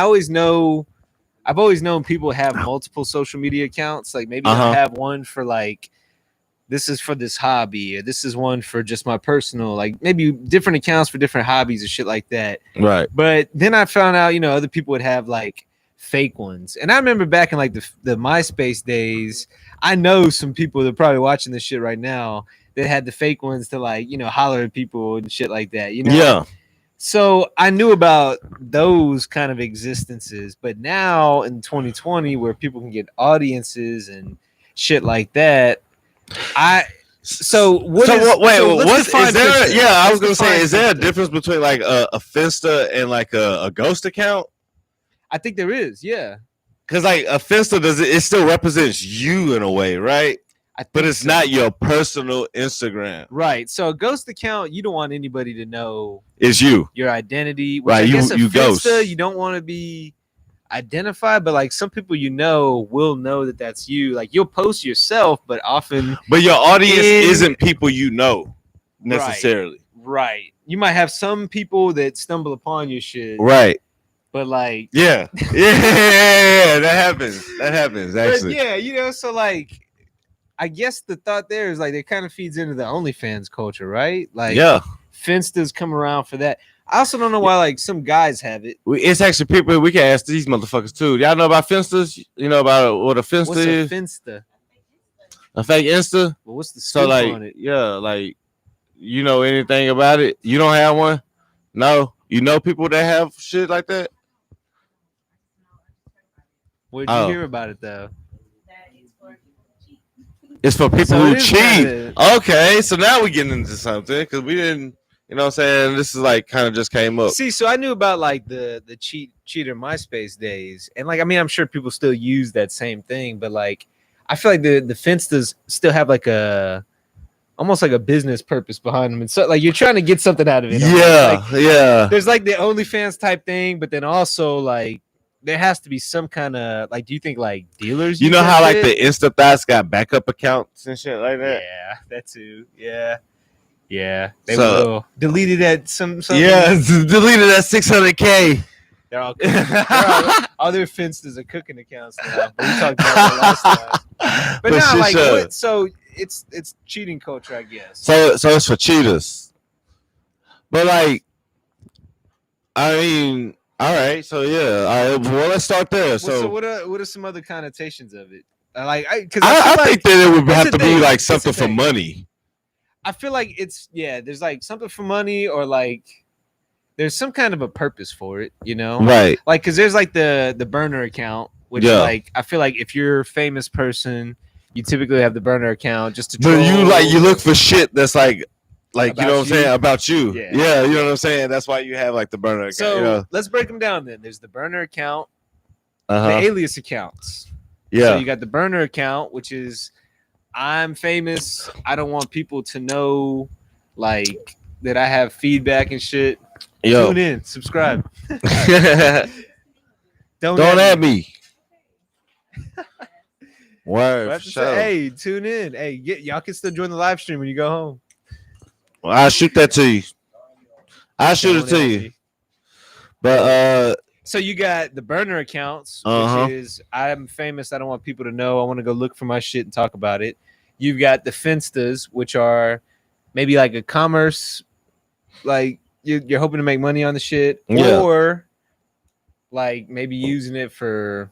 always known people have multiple social media accounts. Like maybe I have one for like, this is for this hobby, or this is one for just my personal, like maybe different accounts for different hobbies and shit like that. Right. But then I found out, other people would have like fake ones. And I remember back in like the MySpace days, I know some people that are probably watching this shit right now that had the fake ones to like, holler at people and shit like that, Yeah. So I knew about those kind of existences, but now in 2020, where people can get audiences and shit like that, Wait, what's is there? Finsta. Yeah, I was Let's gonna say, define is there a Finsta. difference between like a Finsta and like a ghost account? I think there is, yeah. Because like a Finsta it still represents you in a way, right? But it's not your personal Instagram. Right. So a ghost account, you don't want anybody to know it's you, your identity. Which right? I guess You Finsta, ghost. you don't want to be identified, but like some people will know that that's you. Like you'll post yourself, but often, but your audience isn't people you know necessarily. Right. You might have some people that stumble upon your shit, right? But like, yeah, that happens actually. But yeah, so like, I guess the thought there is like it kind of feeds into the OnlyFans culture, right? Like, Finstas come around for that. I also don't know why like some guys have it. It's actually people we can ask these motherfuckers too. Y'all know about Finstas? You know about what a Finsta is? Finsta? A fake Insta? Well, what's the scoop on it? Yeah, like you know anything about it? You don't have one? No. You know people that have shit like that? Where'd you hear about it though? It's for people who cheat. Okay, so now we're getting into something because we didn't, you know what I'm saying? This is like kind of just came up. See, so I knew about like the cheater MySpace days. And like, I mean, I'm sure people still use that same thing, but like, I feel like the Finstas still have like almost like a business purpose behind them. And so like, you're trying to get something out of it. Yeah. There's like the OnlyFans type thing, but then also like, there has to be some kind of like, do you think like dealers? You know how like the Insta thoughts got backup accounts and shit like that? Yeah, that too. Yeah. They will delete it at some. Yeah, deleted at 600K. They're all other Finstas are cooking accounts now. But we talked about that last time. But now, like, so it's cheating culture, I guess. So it's for cheaters. But like, I mean. All right, so yeah. All right, well, let's start there. So what are some other connotations of it? Like, I think that it would have to be like something for money. I feel like there's like something for money, or like there's some kind of a purpose for it, you know? Right. Like, cause there's like the burner account, which like I feel like if you're a famous person, you typically have the burner account just to troll. But you look for shit that's like you know what I'm saying about you. Yeah, you know what I'm saying. That's why you have like the burner account. So you know? Let's break them down. Then there's the burner account, the alias accounts. Yeah. So you got the burner account, which is I'm famous. I don't want people to know like that I have feedback and shit. Tune in, subscribe. Don't at me. Word. Hey, tune in. Hey, y'all can still join the live stream when you go home. Well, I'll shoot that to you. I'll shoot it to you. But so you got the burner accounts, which is I'm famous. I don't want people to know. I want to go look for my shit and talk about it. You've got the Finstas, which are maybe like a commerce, like you're hoping to make money on the shit, or like maybe using it for.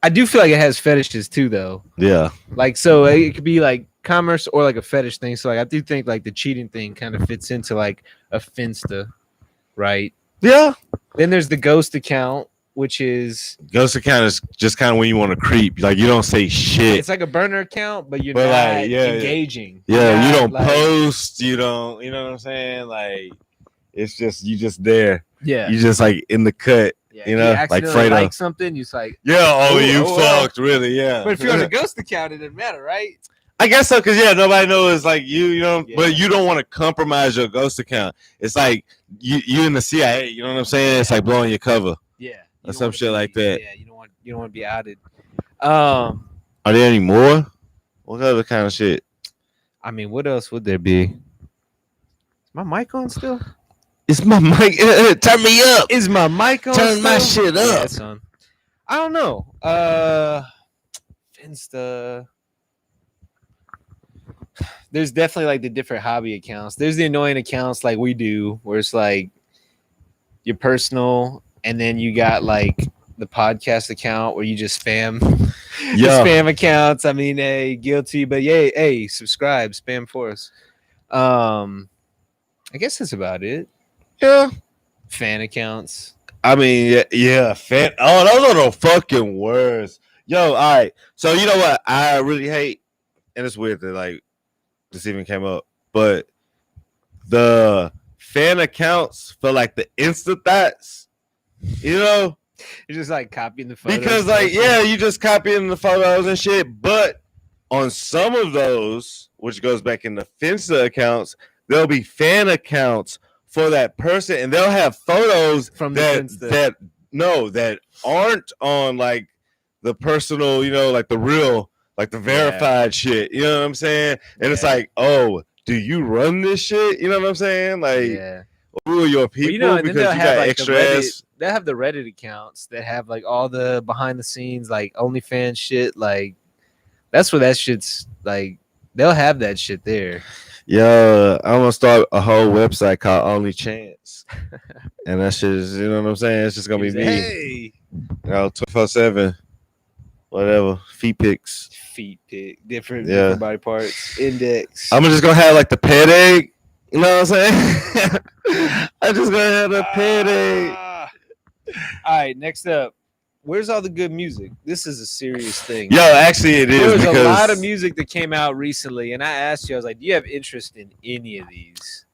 I do feel like it has fetishes too, though. Yeah. Like so, it could be like commerce or like a fetish thing. So like I do think like the cheating thing kind of fits into like a Finsta, right? Yeah. Then there's the ghost account, which is ghost account is just kind of when you want to creep. Like you don't say shit. It's like a burner account, but you're not like, engaging. Yeah, you don't post. You don't. You know what I'm saying? Like it's just you just there. Yeah. You just like in the cut. Yeah, you know, like Fredo. Like something, you're like, you fucked, really, yeah. But if you're on a ghost account, it doesn't matter, right? I guess so, because nobody knows like you know, but you don't want to compromise your ghost account. It's like you in the CIA, you know what I'm saying? It's like blowing your cover. Yeah. Or some shit like that. Yeah, you don't want to be outed. Are there any more? What other kind of shit? I mean, what else would there be? Is my mic on still? It's my mic. Turn me up. Is my mic on? Turn my shit up. Yeah, it's on. I don't know. Finsta. There's definitely like the different hobby accounts. There's the annoying accounts like we do, where it's like your personal, and then you got like the podcast account where you just spam. Spam accounts. I mean, guilty, but hey, subscribe, spam for us. I guess that's about it. Yeah. Fan accounts. I mean, yeah, fan. Oh, those are the fucking worst. Yo, all right. So you know what I really hate, and it's weird that like this even came up, but the fan accounts for like the Insta thoughts, you know, You're just like copying the photos. because like yeah, you just copying the photos and shit. But on some of those, which goes back in the Finsta accounts, there'll be fan accounts for that person, and they'll have photos from the that that aren't on like the personal, you know, like the real, like the verified shit. You know what I'm saying? And it's like, oh, do you run this shit? You know what I'm saying? Like, who are your people? Well, you know, and because then you have got like extra ass. they have the Reddit accounts that have like all the behind the scenes, like OnlyFans shit. Like, that's where that shit's like. They'll have that shit there. Yeah, I'm gonna start a whole website called Only Chance, and that shit is, you know what I'm saying? It's just gonna be me. Hey, you know, 24/7, whatever. Feet pics, different body parts, index. I'm just gonna have like the pet egg. You know what I'm saying? I'm just gonna have the pet egg. All right, next up. Where's all the good music? This is a serious thing. Yo, actually, it is. There was a lot of music that came out recently, and I asked you, I was like, "Do you have interest in any of these?"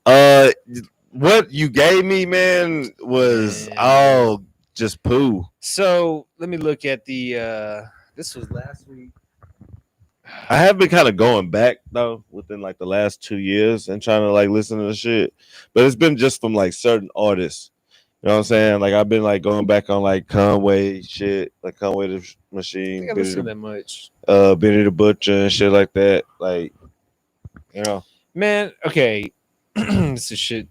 What you gave me, man, was all just poo. So let me look at the. This was last week. I have been kind of going back though within like the last 2 years and trying to like listen to the shit, but it's been just from like certain artists. You know what I'm saying? Like I've been like going back on like Conway shit, like Conway the Machine, I think I listened that much. Benny the Butcher and shit like that. Like, you know, man. Okay, this is shit.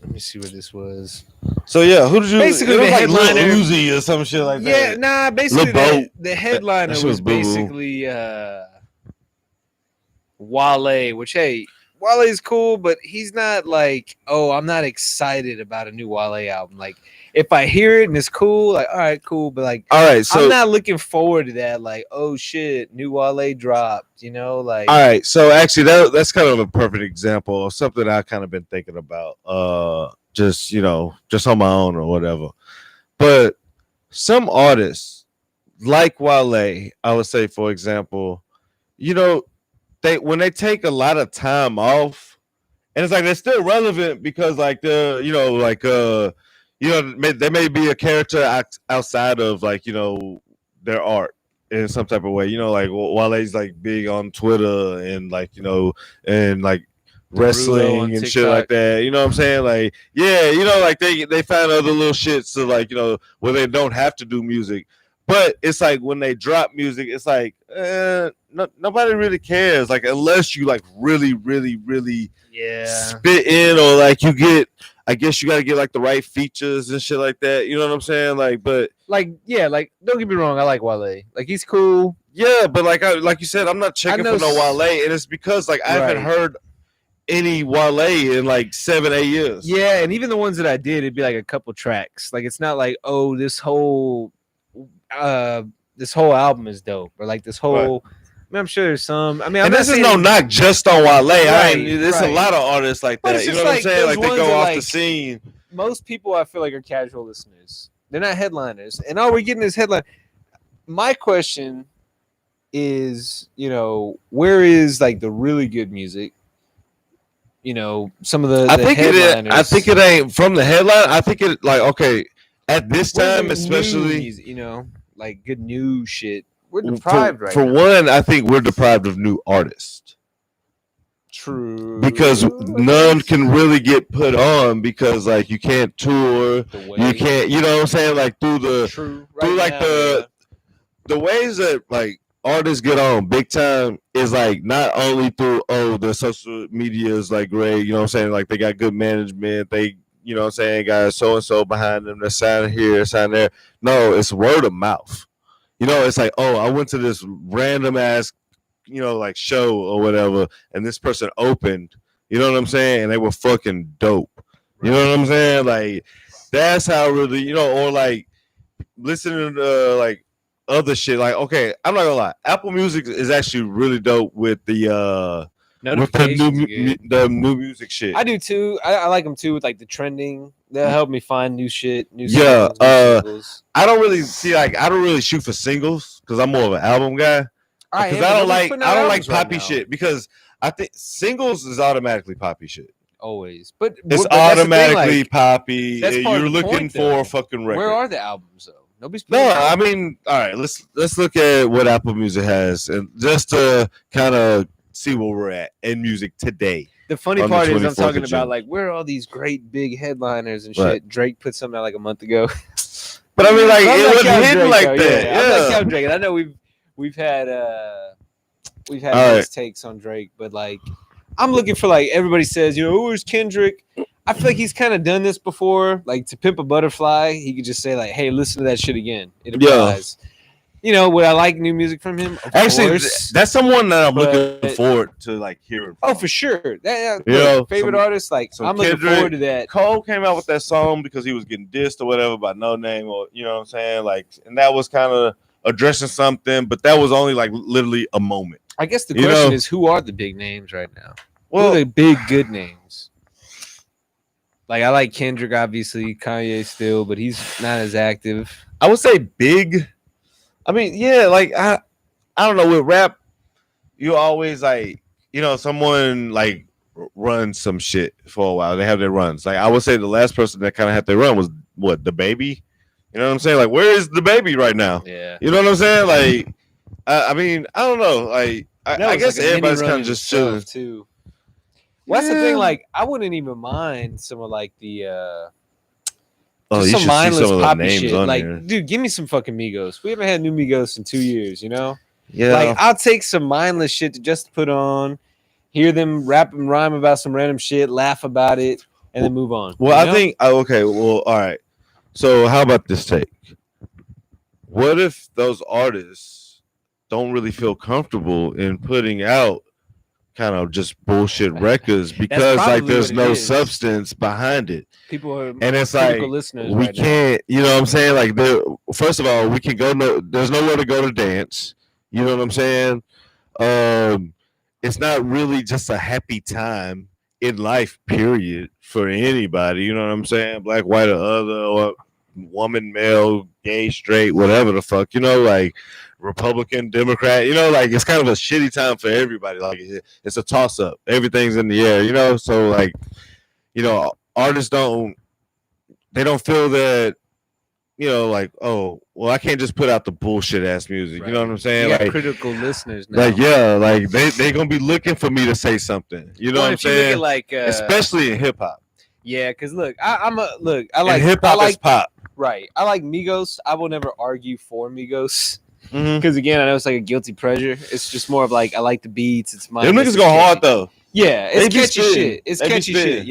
Let me see what this was. So yeah, who did you? Basically, it was the like headliner, Lil Uzi or some shit like that. Yeah, nah. Basically, the headliner was basically Wale, which hey. Wale's cool, but he's not like, oh, I'm not excited about a new Wale album. Like, if I hear it and it's cool, like, all right, cool. But like, all right, so I'm not looking forward to that. Like, oh shit, new Wale dropped. You know, like. All right, so actually, that's kind of a perfect example of something I kind of been thinking about. Just just on my own or whatever. But some artists like Wale, I would say, for example, when they take a lot of time off, and it's like they're still relevant because like they may be a character outside of like their art in some type of way. Like Wale's like big on Twitter and like and like wrestling and shit like that. You know what I'm saying? Like like they find other little shits to like where they don't have to do music. But it's like when they drop music, it's like nobody really cares. Like unless you like really, really, really spit in, or like you get, I guess you got to get like the right features and shit like that. You know what I'm saying? Like, but like don't get me wrong, I like Wale. Like he's cool. Yeah, but like you said, I'm not checking for no Wale, and it's because like I haven't heard any Wale in like 7-8 years. Yeah, and even the ones that I did, it'd be like a couple tracks. Like it's not like this whole album is dope, or like this whole. I mean, I'm sure there's some. I mean, and this is no knock just on Wale. There's a lot of artists like that. You know what I'm saying? Like they go off the scene. Most people, I feel like, are casual listeners. They're not headliners, and all we're getting is headline. My question is, where is like the really good music? Some of the headliners. I think it ain't from the headline. I think it like okay. At this time, especially, music, like good new shit. We're deprived for one, I think we're deprived of new artists. True. Because none can really get put on because like you can't tour. You can't, you know what I'm saying? Like through the ways that like artists get on big time is like not only through the social media is like great, you know what I'm saying? Like they got good management, they you know what I'm saying, got so and so behind them, they're signing here, signing there. No, it's word of mouth. It's like, oh, I went to this random ass, like show or whatever, and this person opened, you know what I'm saying? And they were fucking dope. You know what I'm saying? Like that's how really, or like listening to like other shit. Like, okay, I'm not gonna lie, Apple Music is actually really dope with the with the new music shit. I do too. I like them too with like the trending. They'll help me find new shit, new Yeah, songs, new singles. I don't really shoot for singles because I'm more of an album guy. Because I don't like poppy shit because I think singles is automatically poppy shit. Always, but it's automatically poppy. You're looking for a fucking record. Where are the albums though? Nobody's. I mean, all right. Let's look at what Apple Music has, and just to kind of see where we're at in music today. The funny part is I'm talking about like where are all these great big headliners and shit. Right. Drake put something out like a month ago. But I mean, like it wasn't hidden like that. Yeah. I'm not counting Drake. And I know we've had these takes on Drake, but like I'm looking for like everybody says, where's Kendrick? I feel like he's kind of done this before. Like to Pimp a Butterfly, he could just say like, "Hey, listen to that shit again." It applies. Would I like new music from him? Actually, that's someone that I'm looking forward to like hearing. Oh, for sure. Favorite artist, like I'm looking forward to that. Cole came out with that song because he was getting dissed or whatever by No Name, or you know what I'm saying, like, and that was kind of addressing something, but that was only like literally a moment. I guess the question is, who are the big names right now? Well, who are the big good names? Like I like Kendrick, obviously, Kanye still, but he's not as active. I would say big. I mean, yeah, like I don't know, with rap, you always like, someone like runs some shit for a while. They have their runs. Like I would say the last person that kind of had their run was what, the Baby? You know what I'm saying? Like, where is the Baby right now? Yeah. You know what I'm saying? Like, I mean, I don't know. Like, I guess like everybody's kind of just chilling too. Well, that's the thing. Like, I wouldn't even mind some of like the some mindless poppy shit. Like, here. Dude, give me some fucking Migos. We haven't had new Migos in 2 years. Yeah. Like, I'll take some mindless shit to just put on, hear them rap and rhyme about some random shit, laugh about it, and then move on. Well, I think okay. Well, all right. So, how about this take? What if those artists don't really feel comfortable in putting out kind of just bullshit records because like there's no substance behind it? People are, and it's like we can't, you know what I'm saying? Like, first of all, we can go. There's nowhere to go to dance. You know what I'm saying? It's not really just a happy time in life, period, for anybody. You know what I'm saying? Black, white, or other, or woman, male, gay, straight, whatever the fuck. Like Republican, Democrat. Like it's kind of a shitty time for everybody. Like it's a toss up. Everything's in the air. So like, artists don't feel that, like, oh, well, I can't just put out the bullshit ass music. Right. You know what I'm saying? Like critical listeners now. Like, yeah, like they gonna be looking for me to say something. You know what I'm saying? Look at like especially in hip hop. Yeah, because look, I like hip hop is pop. Right. I like Migos. I will never argue for Migos. Because again, I know it's like a guilty pleasure. It's just more of like I like the beats. It's my. Them niggas go hard though. Yeah, it's catchy shit. It's catchy shit.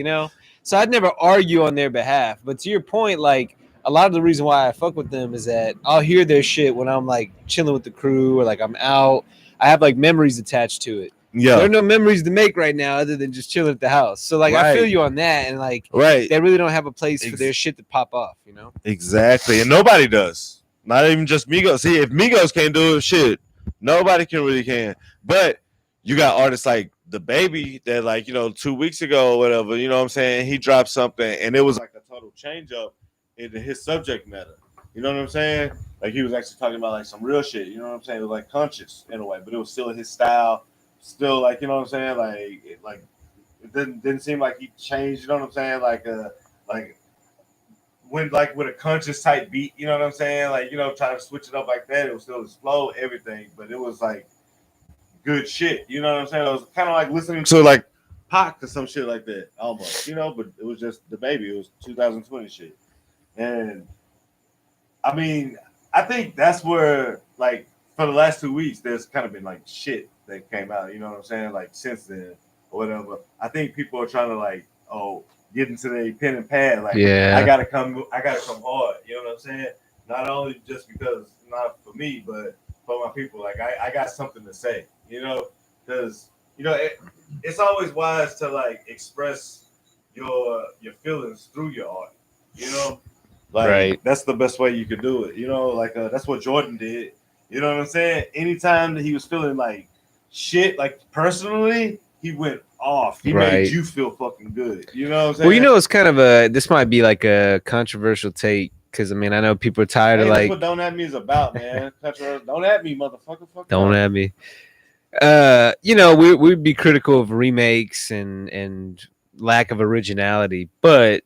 So I'd never argue on their behalf. But to your point, like a lot of the reason why I fuck with them is that I'll hear their shit when I'm like chilling with the crew or like I'm out. I have like memories attached to it. Yeah, there are no memories to make right now other than just chilling at the house. So like I feel you on that, and like they really don't have a place for their shit to pop off. Exactly, and nobody does. Not even just Migos. See, if Migos can't do it, shit, nobody can. But you got artists like The Baby that, like, 2 weeks ago or whatever, you know what I'm saying? He dropped something, and it was like a total change up into his subject matter. You know what I'm saying? Like, he was actually talking about, like, some real shit. You know what I'm saying? It was, like, conscious in a way, but it was still his style. Still, like, you know what I'm saying? Like it didn't seem like he changed, you know what I'm saying? Like went like with a conscious type beat, you know what I'm saying? Like, try to switch it up like that. It was still his flow, everything, but it was like good shit. You know what I'm saying? It was kind of like listening to like Pac or some shit like that, almost. But it was just The Baby. It was 2020 shit, and I mean, I think that's where like for the last 2 weeks, there's kind of been like shit that came out. You know what I'm saying? Like since then or whatever. I think people are trying to like, get into their pen and pad, like I gotta come hard. You know what I'm saying? Not only just because not for me, but for my people. Like I got something to say, because it's always wise to like express your feelings through your art. Like that's the best way you could do it. Like that's what Jordan did. You know what I'm saying? Anytime that he was feeling like shit, like personally, he went off. He Right. made you feel fucking good. You know what I'm saying? Well, you know, it's kind of this might be like a controversial take because I mean, I know people are tired of that's like, what Don't At Me is about, man. Don't at me, motherfucker. Fuck don't off. at me. You know, we'd be critical of remakes and lack of originality, but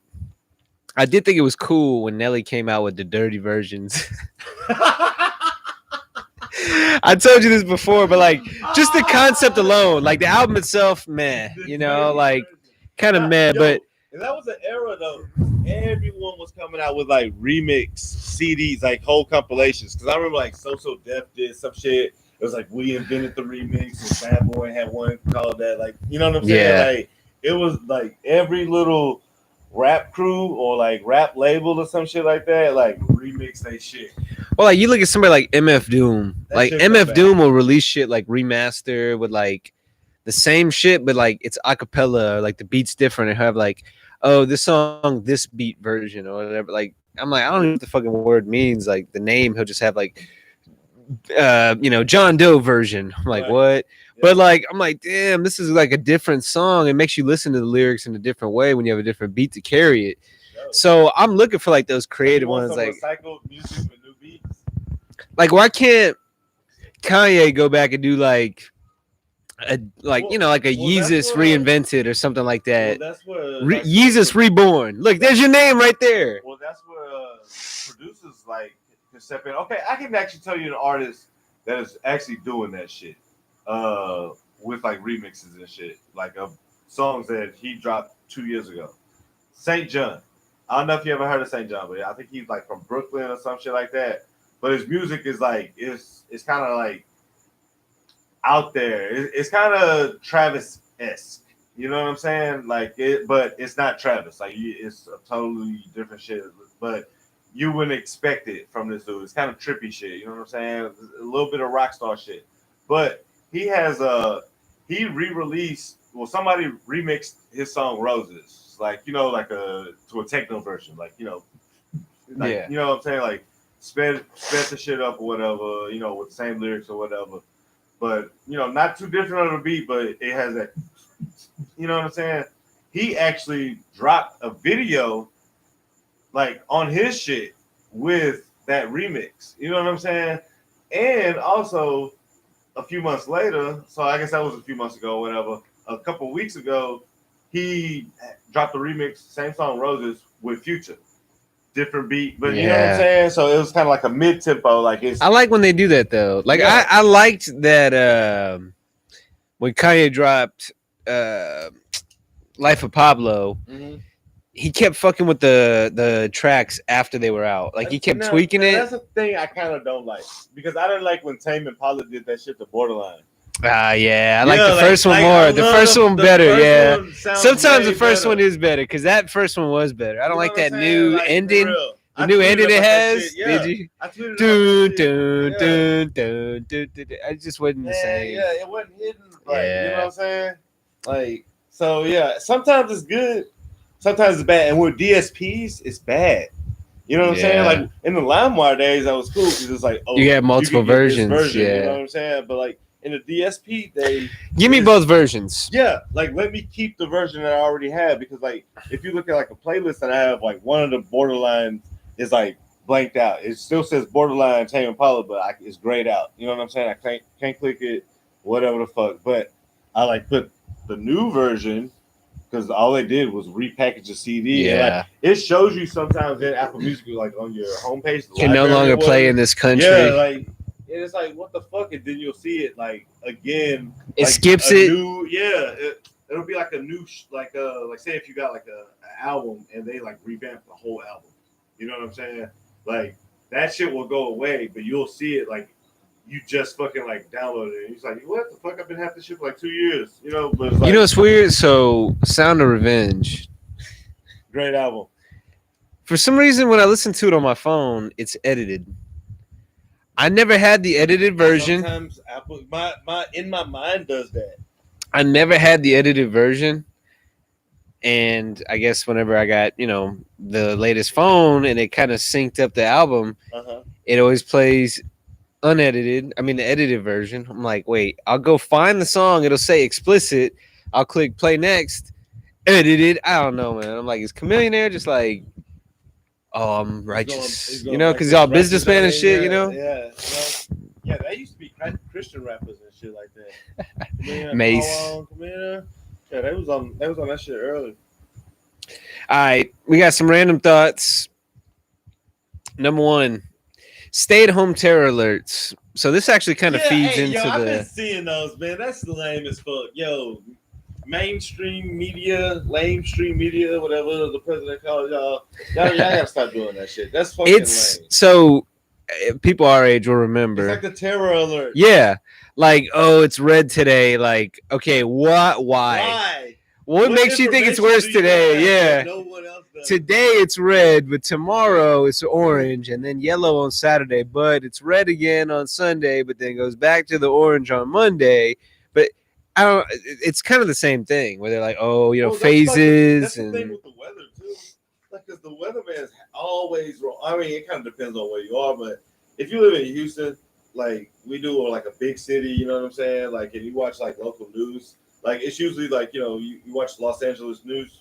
I did think it was cool when Nelly came out with the dirty versions. I told you this before, but like just the concept alone, like the album itself, man, you know, like kind of mad, but and that was an era though. Everyone was coming out with like remix CDs, like whole compilations. Because I remember like So Def did some shit. It was like we invented the remix. And Bad Boy had one called that. Like you know what I'm saying? Yeah. Like it was like every little rap crew or like rap label or some shit like that. Like remix they shit. well, like you look at somebody like MF Doom, That like shit MF come Doom will release shit like remaster with like the same shit, but like it's acapella, like the beat's different, and have like, oh, this song, this beat version or whatever. Like I'm like, I don't know what the fucking word means. Like the name, he'll just have like, you know, John Doe version. I'm like, Right. what? Yeah. But like, I'm like, damn, this is like a different song. It makes you listen to the lyrics in a different way when you have a different beat to carry it. So I'm looking for like those creative ones, like recycled music with new beats. Like why can't Kanye go back and do like a you know, like a Yeezus reinvented or something like that? Well, that's where Yeezus reborn. Look, there's your name right there. Well, that's where producers like can step in. Okay, I can actually tell you an artist that is actually doing that shit. With like remixes and shit, like of songs that he dropped 2 years ago. St. John. I don't know if you ever heard of St. John, but I think he's like from Brooklyn or some shit like that. But his music is like it's kind of like out there. It's kind of Travis-esque. You know what I'm saying? Like it, but it's not Travis. Like it's a totally different shit. But you wouldn't expect it from this dude. It's kind of trippy shit. You know what I'm saying? A little bit of rock star shit. But he has he re-released. Well, somebody remixed his song "Roses." Like you know, like to a techno version. Like you know, like, Yeah. You know what I'm saying? Like sped the shit up or whatever. You know, with the same lyrics or whatever. But you know, not too different on the beat, but it has that. You know what I'm saying? He actually dropped a video like on his shit with that remix. You know what I'm saying? And also a few months later, so I guess that was a few months ago, whatever. A couple of weeks ago, he dropped a remix, same song "Roses" with Future. Different beat, but you know what I'm saying? So it was kind of like a mid tempo, like it's I like when they do that though. Like Yeah. I liked that when Kanye dropped Life of Pablo, he kept fucking with the tracks after they were out. Like he kept tweaking it. That's a thing I kind of don't like because I didn't like when Tame Impala did that shit to Borderline. Yeah, I like the first one more. The first one better, yeah. Sometimes the first one is better because that first one was better. I don't like that new ending. The new ending it has. Did you? I just wasn't the same. Yeah, it wasn't hidden. Right. You know what I'm saying? Like, so yeah, sometimes it's good, sometimes it's bad. And with DSPs, it's bad. You know what I'm saying? Like in the LimeWire days, that was cool because it's like, oh, you have multiple versions. You know what I'm saying? But like in the DSP, they give me both versions. Yeah, like let me keep the version that I already have because like if you look at like a playlist that I have, like one of the Borderline is like blanked out. It still says Borderline Tame Impala, but it's grayed out. You know what I'm saying? I can't click it, whatever the fuck. But I like put the new version because all they did was repackage the CD. Yeah, and, like, it shows you sometimes in Apple Music, like on your homepage, can no longer play in this country. Yeah, like it's like what the fuck, and then you'll see it like again. It like, skips it. It'll be like a new like say if you got like an album and they like revamp the whole album. You know what I'm saying? Like that shit will go away, but you'll see it like you just fucking like downloaded it. And it's like, what the fuck? I've been having this shit for like 2 years. You know, but it's like, you know, it's weird. So, Sound of Revenge, great album. For some reason, when I listen to it on my phone, it's edited. I never had the edited version. Sometimes Apple, my in my mind does that. I never had the edited version. And I guess whenever I got, you know, the latest phone and it kind of synced up the album, it always plays unedited. I mean, the edited version. I'm like, wait, I'll go find the song. It'll say explicit. I'll click play next, edited. I don't know, man. I'm like, is Chameleon there just like, oh, I'm righteous, he's you know, because y'all businessman and shit, you know. Yeah, that used to be Christian rappers and shit like that. Mace. Yeah, they was on that shit early. All right, we got some random thoughts. Number one, stay-at-home terror alerts. So this actually kind of feeds into I've been seeing those, man. That's lame as fuck. Yo, mainstream media, lamestream media, whatever the president calls y'all. Y'all gotta stop doing that shit. That's fucking lame. So people our age will remember. It's like the terror alert. Yeah, like, oh, it's red today. Like, okay, what? Why? What makes you think it's worse today? Yeah. No one else does. Today it's red, but tomorrow it's orange, and then yellow on Saturday. But it's red again on Sunday, but then goes back to the orange on Monday. But I don't. It's kind of the same thing where they're like, oh, you know, phases. That's the thing with the weather too. Like, because the weatherman is always wrong. I mean, it kind of depends on where you are, but if you live in Houston, like we do, or like a big city, you know what I'm saying? Like, and you watch like local news. Like, it's usually like, you know, you watch Los Angeles news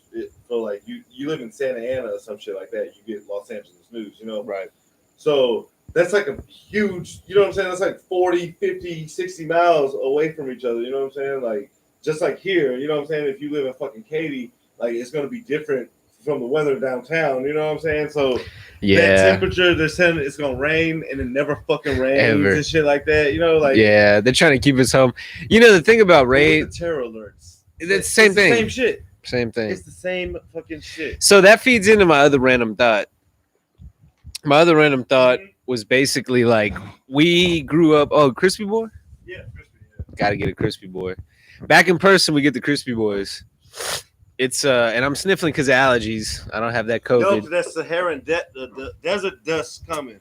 for like, you live in Santa Ana or some shit like that, you get Los Angeles news, you know? Right. So that's like a huge, you know what I'm saying? That's like 40, 50, 60 miles away from each other, you know what I'm saying? Like, just like here, you know what I'm saying? If you live in fucking Katy, like, it's going to be different from the weather downtown, you know what I'm saying? So that temperature, they're saying it's going to rain, and it never fucking rains and shit like that, you know? Like, yeah, they're trying to keep us home. You know, the thing about rain, the terror alerts. It's the same thing. Same shit. Same thing. It's the same fucking shit. So that feeds into my other random thought. My other random thought was basically like, we grew up. Oh, Crispy Boy? Yeah, Crispy. Yeah. Gotta get a Crispy Boy. Back in person, we get the Crispy Boys. It's and I'm sniffling because of allergies. I don't have that COVID. No, that's Saharan desert dust coming.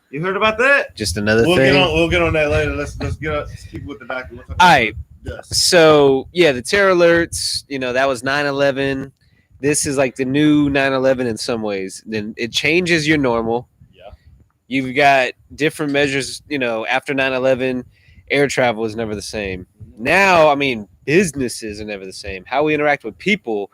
You heard about that? Just another thing. We'll get on that later. Let's keep with the doctor. All right. So yeah, the terror alerts. You know, that was 9/11. This is like the new 9/11 in some ways. Then it changes your normal. Yeah. You've got different measures. You know, after 9/11, air travel is never the same. Now, I mean, businesses are never the same. How we interact with people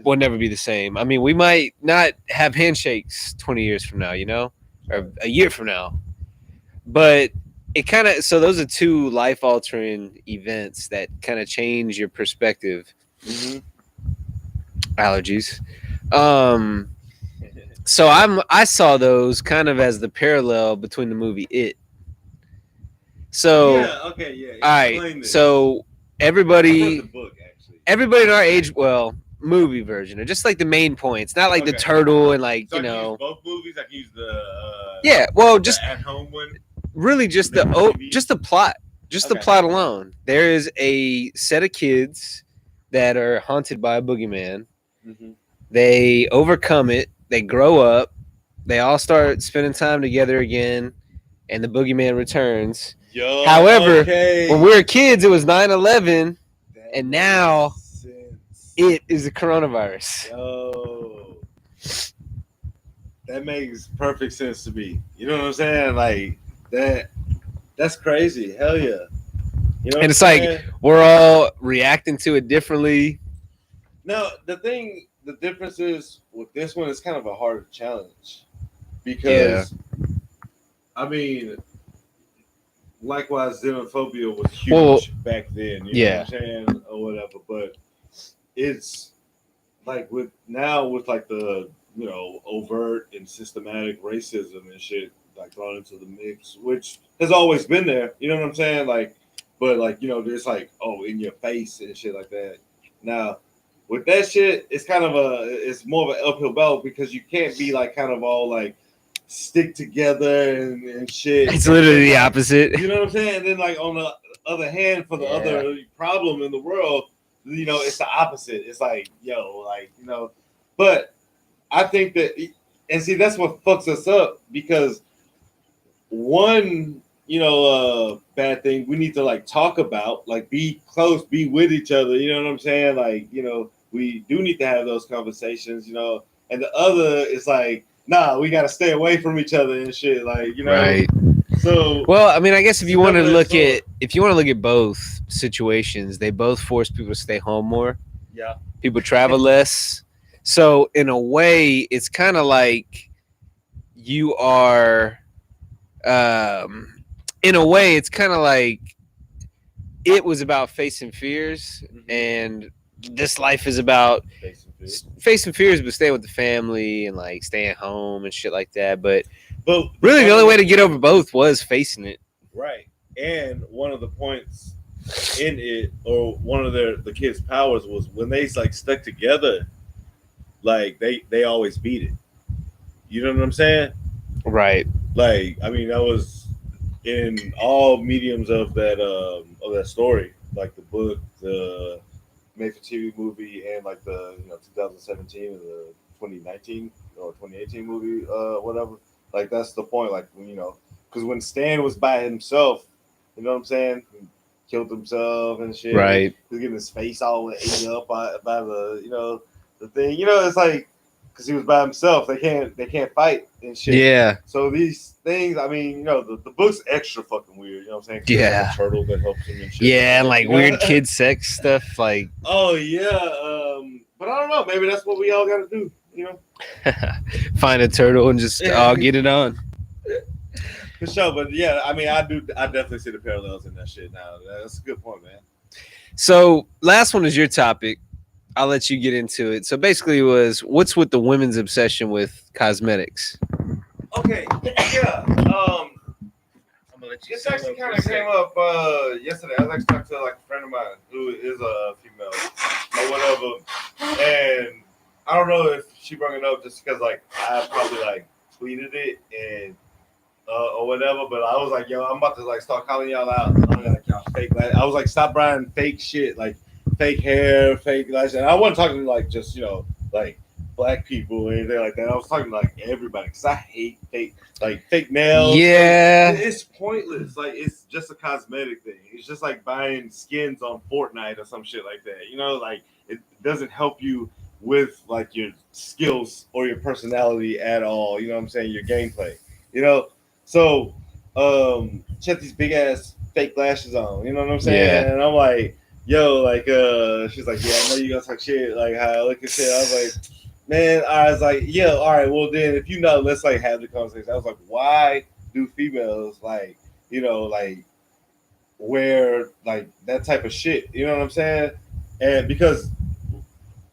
will never be the same. I mean, we might not have handshakes 20 years from now, you know, or a year from now. But it kind of, so those are two life-altering events that kind of change your perspective. Mm-hmm. Allergies. So I saw those kind of as the parallel between the movie It. So all right. So everybody in our age, well, movie version, or just like the main points, not like the turtle and like, so you know. Use both movies. I can use the just at home one. Really, just the plot, the plot alone. There is a set of kids that are haunted by a boogeyman. Mm-hmm. They overcome it. They grow up. They all start spending time together again, and the boogeyman returns. However, when we were kids, it was 9/11, and now it is the coronavirus. Yo, that makes perfect sense to me. You know what I'm saying? Like that's crazy. Hell yeah. You know, and it's like we're all reacting to it differently. Now, the difference is with this one, it's kind of a harder challenge because, I mean, likewise, xenophobia was huge back then. You know what I'm saying, or whatever. But it's like with like the overt and systematic racism and shit like thrown into the mix, which has always been there. You know what I'm saying? Like, but like there's like in your face and shit like that. Now, with that shit, it's kind of it's more of an uphill battle because you can't be like kind of all like stick together and shit. It's literally the opposite. You know what I'm saying? And then like on the other hand, for the other problem in the world, it's the opposite. It's like, but I think that, and see, that's what fucks us up because one, bad thing we need to like talk about, like be close, be with each other. You know what I'm saying? Like, we do need to have those conversations, and the other is like, nah, we got to stay away from each other and shit. Like, Right. So well, I mean, I guess if you want to double-edged look at both situations, they both force people to stay home more. yeah, People travel less. So in a way, it's kind of like you are. In a way, it's kind of like it was about facing fears, and this life is about facing fears, but staying with the family and like staying home and shit like that. But really, the only way to get over both was facing it. Right. And one of the points in it, or one of the kids' powers, was when they like stuck together, like they always beat it. You know what I'm saying? Right. Like, I mean, that was in all mediums of that story, like the book, the made for TV movie, and like the 2017 or the 2019 or 2018 movie, whatever. Like that's the point. Like because when Stan was by himself, you know what I'm saying? He killed himself and shit. Right. He was getting his face all ate up by the the thing. It's like because he was by himself, they can't fight and shit. Yeah. So these things, I mean, the book's extra fucking weird. You know what I'm saying? Yeah. Like a turtle that helps him and shit. Yeah, and like weird kid sex stuff. Like, oh yeah, but I don't know. Maybe that's what we all got to do. find a turtle and just get it on. For sure, but yeah, I mean, I definitely see the parallels in that shit now. That's a good point, man. So, last one is your topic. I'll let you get into it. So basically, what's with the women's obsession with cosmetics? Okay, yeah. I'm gonna let you. This actually kind of came up yesterday. I was actually talking to like a friend of mine who is a female or whatever, and I don't know if she brought it up just because like I probably like tweeted it and or whatever, but I was like, yo, I'm about to like start calling y'all out. I'm like, y'all fake. I was like, stop buying fake shit, like fake hair, fake lashes. And I wasn't talking like just like black people or anything like that. I was talking like everybody because I hate fake nails. Yeah, it's pointless. Like it's just a cosmetic thing. It's just like buying skins on Fortnite or some shit like that. Like it doesn't help you with like your skills or your personality at all. You know what I'm saying? Your gameplay. So she had these big ass fake lashes on. You know what I'm saying? Yeah. And I'm like, yo, like she's like, yeah, I know you gonna talk shit, like how I look and shit. I was like, man, I was like, yeah, all right, well then if let's like have the conversation. I was like, why do females like wear like that type of shit? You know what I'm saying? And because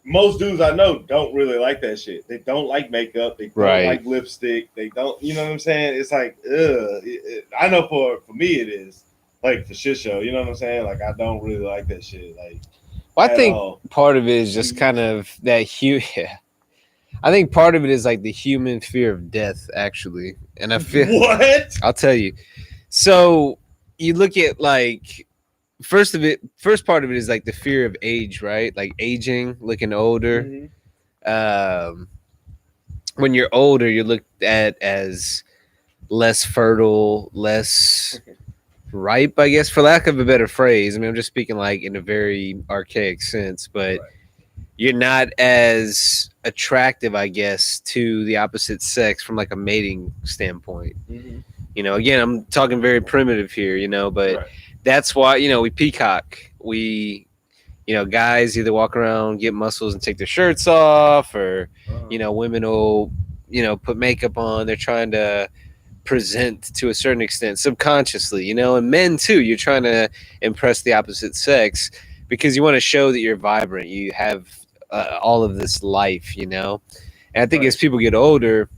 most dudes I know don't really like that shit. They don't like makeup. They don't like lipstick. They don't, you know what I'm saying? It's like, I know for me it is like the shit show. You know what I'm saying? Like I don't really like that shit. Like, well, I think part of it is just kind of that Yeah. I think part of it is like the human fear of death, actually. And I feel what? I'll tell you. So you look at like first part of it is like the fear of age, right? Like aging, looking older. Mm-hmm. When you're older, you're looked at as less fertile, less ripe, I guess, for lack of a better phrase. I mean, I'm just speaking like in a very archaic sense, but you're not as attractive, I guess, to the opposite sex from like a mating standpoint. Mm-hmm. Again, I'm talking very primitive here, but that's why, we peacock. We, guys either walk around, get muscles and take their shirts off, or, women will, put makeup on. They're trying to present to a certain extent subconsciously, and men too. You're trying to impress the opposite sex because you want to show that you're vibrant. You have all of this life, And I think as people get older,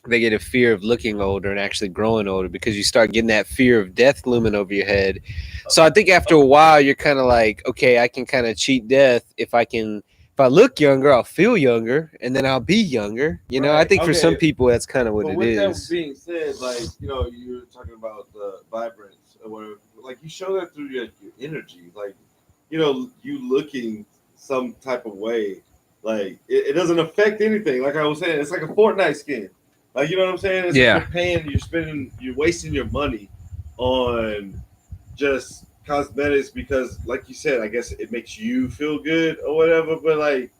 they get a fear of looking older and actually growing older because you start getting that fear of death looming over your head. So I think after a while, you're kind of like, okay, I can kind of cheat death if I look younger, I'll feel younger, and then I'll be younger. I think for some people, that's kind of what it is. With that being said, like you're talking about the vibrance or whatever. Like you show that through your energy. Like you looking some type of way. Like it doesn't affect anything. Like I was saying, it's like a Fortnite skin. Like you know what I'm saying? It's like you're wasting your money on just cosmetics because, like you said, I guess it makes you feel good or whatever. But like,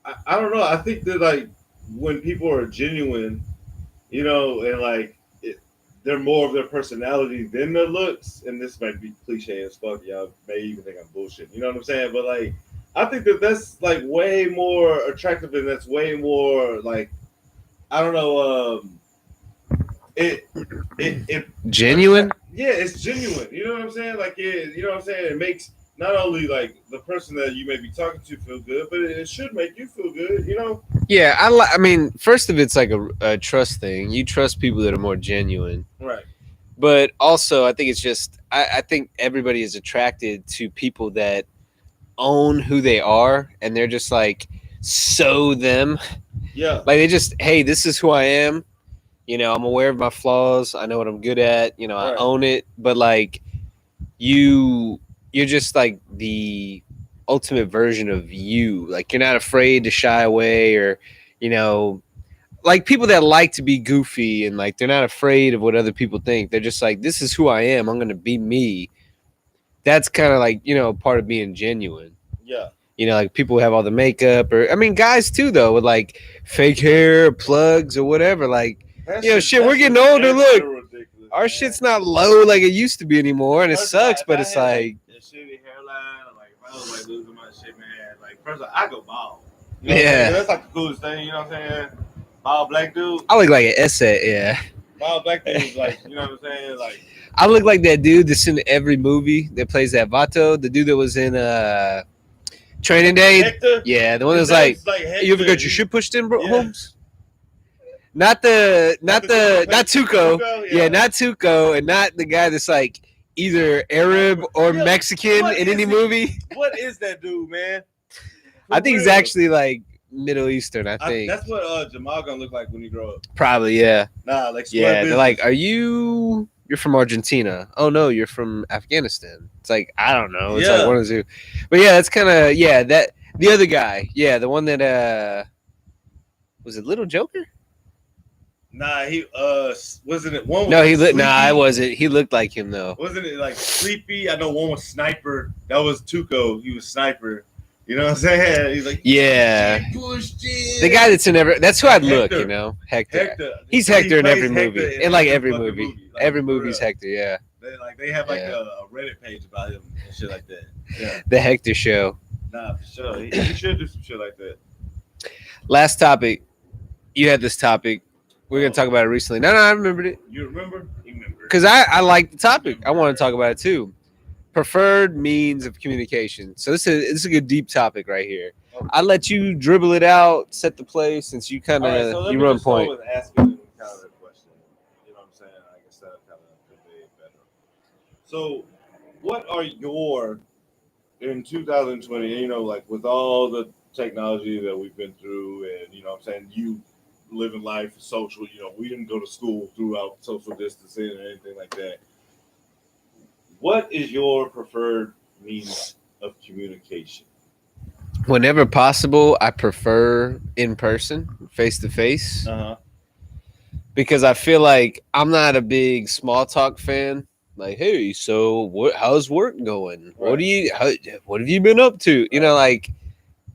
I don't know. I think that like when people are genuine, and like they're more of their personality than their looks. And this might be cliche as fuck. Y'all may even think I'm bullshit. You know what I'm saying? But like, I think that's like way more attractive, and that's way more like, I don't know. It Genuine. Yeah, it's genuine. You know what I'm saying? Like, you know what I'm saying? It makes not only like the person that you may be talking to feel good, but it should make you feel good. You know? Yeah, I mean, first of it's like a trust thing. You trust people that are more genuine, Right. but also I think it's just I think everybody is attracted to people that own who they are, and they're just like so them. Yeah. Like they just, hey, this is who I am. You know, I'm aware of my flaws. I know what I'm good at. You know, I Right. own it. But like you're just like the ultimate version of you. Like you're not afraid to shy away, or you know, like people that like to be goofy and like they're not afraid of what other people think. They're just like, this is who I am. I'm gonna be me. That's kind of like, you know, part of being genuine. Yeah. You know, like people who have all the makeup, or I mean, guys too, though, with like fake hair, plugs, or whatever. Like, That you know, shit, we're getting older. Look, our shit's not low like it used to be anymore, and it sucks. But it's like a shitty hairline. Like if I was like losing my shit, man. Like first, I go bald. You know yeah, that's like the coolest thing. You know what I'm saying? Bald black dude. I look like an essay. Yeah, Bald black dude, like you know what I'm saying? Like I look like that dude that's in every movie that plays that Vato, the dude that was in Training Day. Hector? Yeah, the one that's like you ever got your shit pushed in, bro, Holmes? Not Tuco. Yeah, not Tuco, and not the guy that's like either Arab or Mexican in any movie. What is that dude, man? I think he's actually like Middle Eastern. I think that's what Jamal gonna look like when you grow up. Probably, yeah. Nah, like yeah. They're like, you're from Argentina? Oh no, you're from Afghanistan. It's like I don't know. It's like one of the two. But yeah, that's kind of that the other guy. Yeah, the one that was it Little Joker? Nah, he wasn't it one? No, he looked. Nah, I wasn't. He looked like him though. Wasn't it like Sleepy? I know one was Sniper. That was Tuco. He was Sniper. You know what I'm saying? He's like, yeah, the guy that's in every. That's who I'd look. You know, Hector. He's Hector in every movie. In like every movie. Like, every movie's Hector. Yeah. They have like a Reddit page about him and shit like that. Yeah. The Hector Show. Nah, for sure. He should do some shit like that. Last topic. You had this topic. We're gonna talk about it recently. No, I remembered it. You remember? Because I like the topic. I want to talk about it too. Preferred means of communication. So this is a good deep topic right here. Okay. I'll let you dribble it out, set the play, since you kind of you run point. With asking kind of a question. You know what I'm saying? I guess that kind of convey it better. So, what are your in 2020? You know, like with all the technology that we've been through, and you know what I'm saying, you living life, social, you know, we didn't go to school throughout social distancing or anything like that. What is your preferred means of communication? Whenever possible, I prefer in person, face to face. Because I feel like I'm not a big small talk fan. Like, hey, so how's work going? Right. What have you been up to? You know, like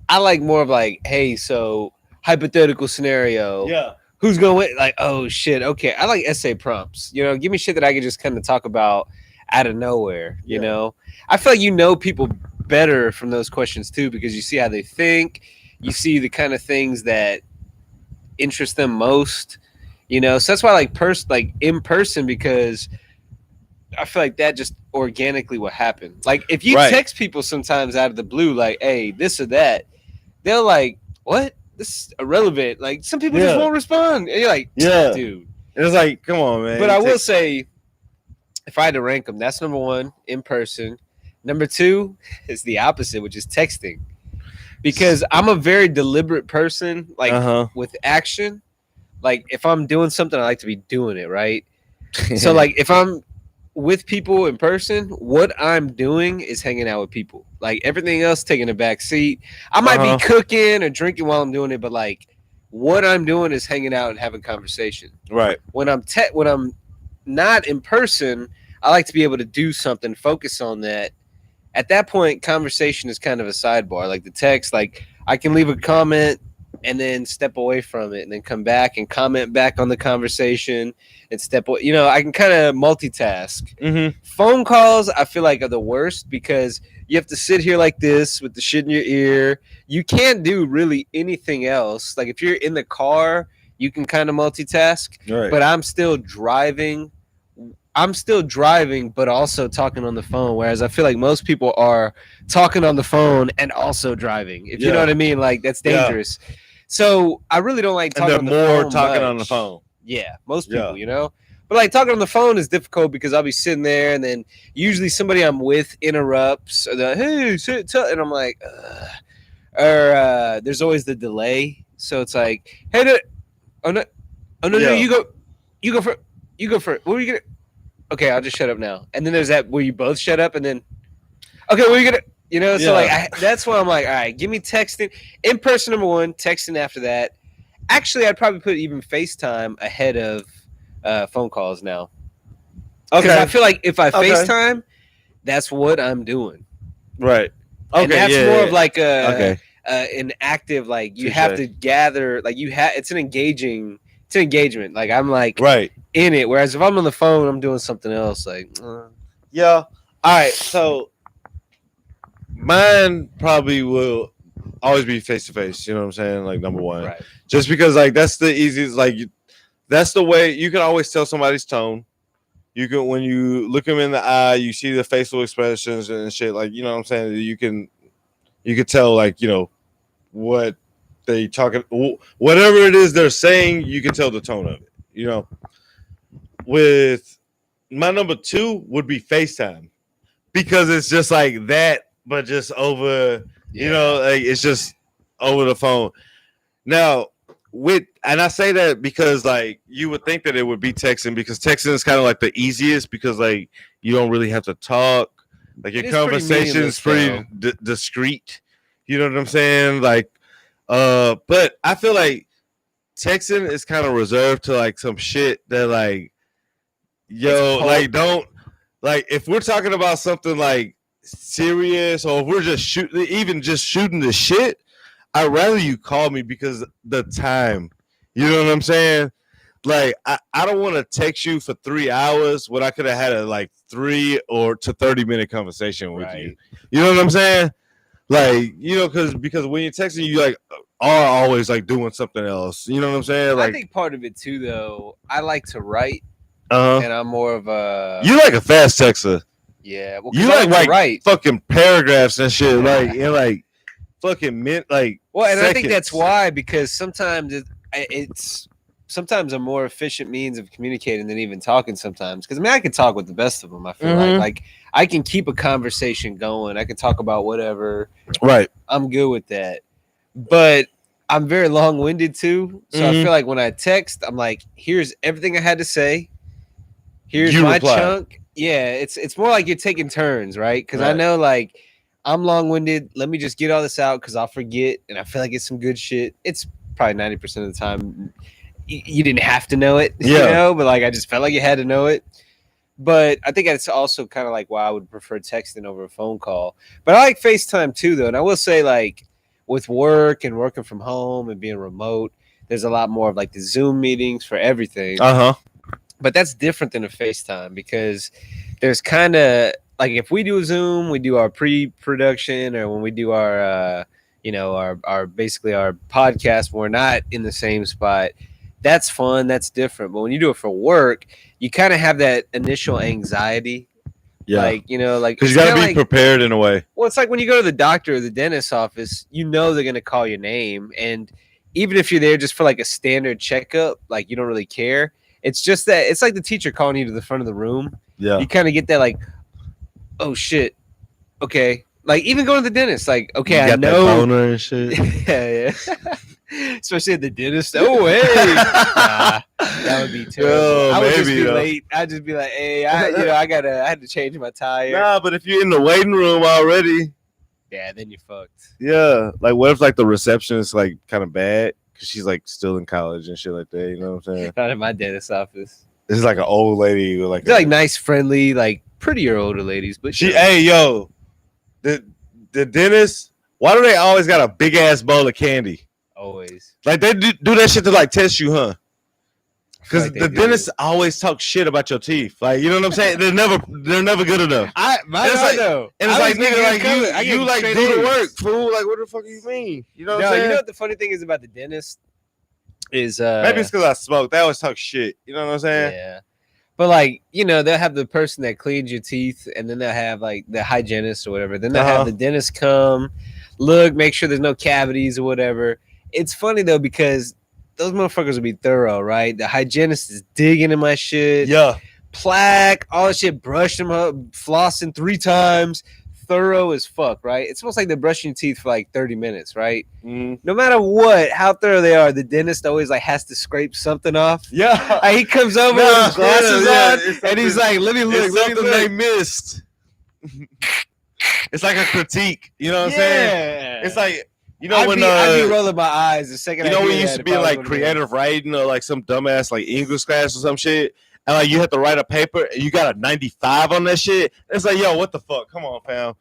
I like more of like, hey, so hypothetical scenario. Yeah. Who's going like, oh shit, okay. I like essay prompts. You know, give me shit that I can just kind of talk about out of nowhere. You know, I feel like you know people better from those questions too, because you see how they think, you see the kind of things that interest them most. You know, so that's why I like in person, because I feel like that just organically will happen. Like if you text people sometimes out of the blue, like, hey, this or that, they're like, what? This is irrelevant. Like some people just won't respond. And you're like, dude. It's like, come on, man. But I will say, if I had to rank them, that's number one, in person. Number two is the opposite, which is texting. Because I'm a very deliberate person, like with action. Like if I'm doing something, I like to be doing it, right? So like if I'm with people in person, what I'm doing is hanging out with people. Like everything else taking a back seat. I might be cooking or drinking while I'm doing it, but like what I'm doing is hanging out and having conversation. Right. When I'm not in person, I like to be able to do something, focus on that. At that point, conversation is kind of a sidebar. Like the text, like I can leave a comment and then step away from it and then come back and comment back on the conversation and step away. I can kind of multitask. Phone calls, I feel like, are the worst because you have to sit here like this with the shit in your ear. You can't do really anything else. Like if you're in the car, you can kind of multitask, right. But I'm still driving, but also talking on the phone. Whereas I feel like most people are talking on the phone and also driving. If you know what I mean, like that's dangerous. Yeah. So I really don't like talking on the phone. And they're more talking on the phone. Yeah, most people, But like talking on the phone is difficult because I'll be sitting there and then usually somebody I'm with interrupts or hey, and I'm like, or there's always the delay. So it's like, hey, no, you go for it. What are you gonna? Okay, I'll just shut up now. And then there's that where you both shut up and then, okay, what are you gonna, So like that's why I'm like, all right, give me texting in person number one, texting after that. Actually, I'd probably put even FaceTime ahead of phone calls now. Okay, I feel like if I FaceTime, that's what I'm doing. Right. Okay. And that's more of like an active, like you have to gather, like it's an engagement. Like I'm like in it. Whereas if I'm on the phone, I'm doing something else. Like yeah. All right. So mine probably will always be face to face. You know what I'm saying? Like number one, right? Just because like that's the easiest. Like that's the way you can always tell somebody's tone. You can when you look them in the eye, you see the facial expressions and shit. Like you know what I'm saying? You can tell like what they talking, whatever it is they're saying. You can tell the tone of it. With my number two would be FaceTime because it's just like that, but just over. Like it's just over the phone. Now, and I say that because like you would think that it would be texting because texting is kind of like the easiest because like you don't really have to talk. Like your conversation is pretty discreet. You know what I'm saying? Like, but I feel like texting is kind of reserved to like some shit that like, like don't like if we're talking about something like serious or if we're just shooting the shit, I'd rather you call me because the time, you know what I'm saying? Like I don't want to text you for 3 hours when I could have had a like 3 or to 30-minute conversation with you. You know what I'm saying? Like because when you're texting, you like are always like doing something else. You know what I'm saying? Like I think part of it too, though. I like to write, and I'm more of a you like a fast texter. Yeah, well, you like write fucking paragraphs and shit. Like like fucking mint like. Well, and seconds. I think that's why because sometimes it's sometimes a more efficient means of communicating than even talking. Sometimes because I can talk with the best of them. I feel like I can keep a conversation going. I can talk about whatever. Right. I'm good with that, but I'm very long-winded too. So I feel like when I text, I'm like, here's everything I had to say. Here's my chunk. Yeah, it's more like you're taking turns, right? Because I know like I'm long-winded. Let me just get all this out because I'll forget, and I feel like it's some good shit. It's probably 90% of the time you didn't have to know it, but like I just felt like you had to know it. But I think that's also kind of like why I would prefer texting over a phone call. But I like FaceTime too, though, and I will say like with work and working from home and being remote, there's a lot more of like the Zoom meetings for everything. But that's different than a FaceTime because there's kind of like if we do a Zoom, we do our pre-production or when we do our, our basically our podcast, we're not in the same spot. That's fun. That's different. But when you do it for work, you kind of have that initial anxiety. Yeah. Like, because you got to be prepared in a way. Well, it's like when you go to the doctor or the dentist's office, they're going to call your name. And even if you're there just for like a standard checkup, like you don't really care. It's just that it's like the teacher calling you to the front of the room. Yeah. You kind of get that like, oh shit. Okay. Like even going to the dentist, like, okay, I know. That boner and shit. Yeah. Especially at the dentist. Oh, hey. Nah, that would be terrible. I would just be late. I'd just be like, hey, I had to change my tire. Nah, but if you're in the waiting room already. Yeah, then you're fucked. Yeah. Like what if like the reception is like kind of bad? Because she's like still in college and shit like that. You know what I'm saying? Not in my dentist's office. This is like an old lady with like they're like nice, friendly, like prettier older ladies. But hey, yo, the dentist, why do they always got a big ass bowl of candy Always. Like they do that shit to like test you, huh? Because like the dentists always talk shit about your teeth. Like, you know what I'm saying? They're never good enough. I know. And it's like, nigga, like you like do the work, fool. Like, what the fuck do you mean? You know what I'm saying? You know what the funny thing is about the dentist is maybe it's because I smoke. They always talk shit. You know what I'm saying? Yeah. But like, they'll have the person that cleans your teeth, and then they'll have like the hygienist or whatever. Then they'll have the dentist come, look, make sure there's no cavities or whatever. It's funny though because those motherfuckers will be thorough, right? The hygienist is digging in my shit. Yeah. Plaque, all that shit, brush them up, flossing 3 times. Thorough as fuck, right? It's almost like they're brushing your teeth for like 30 minutes, right? Mm. No matter how thorough they are, the dentist always like has to scrape something off. Yeah. Like, he comes over with his glasses on, and he's like, let me look. Something they missed. It's like a critique. You know what I'm saying? It's like, I'd be rolling my eyes the second when you used to be in like creative writing or like some dumbass like English class or some shit, and like you have to write a paper and you got a 95 on that shit. It's like, yo, what the fuck? Come on, fam.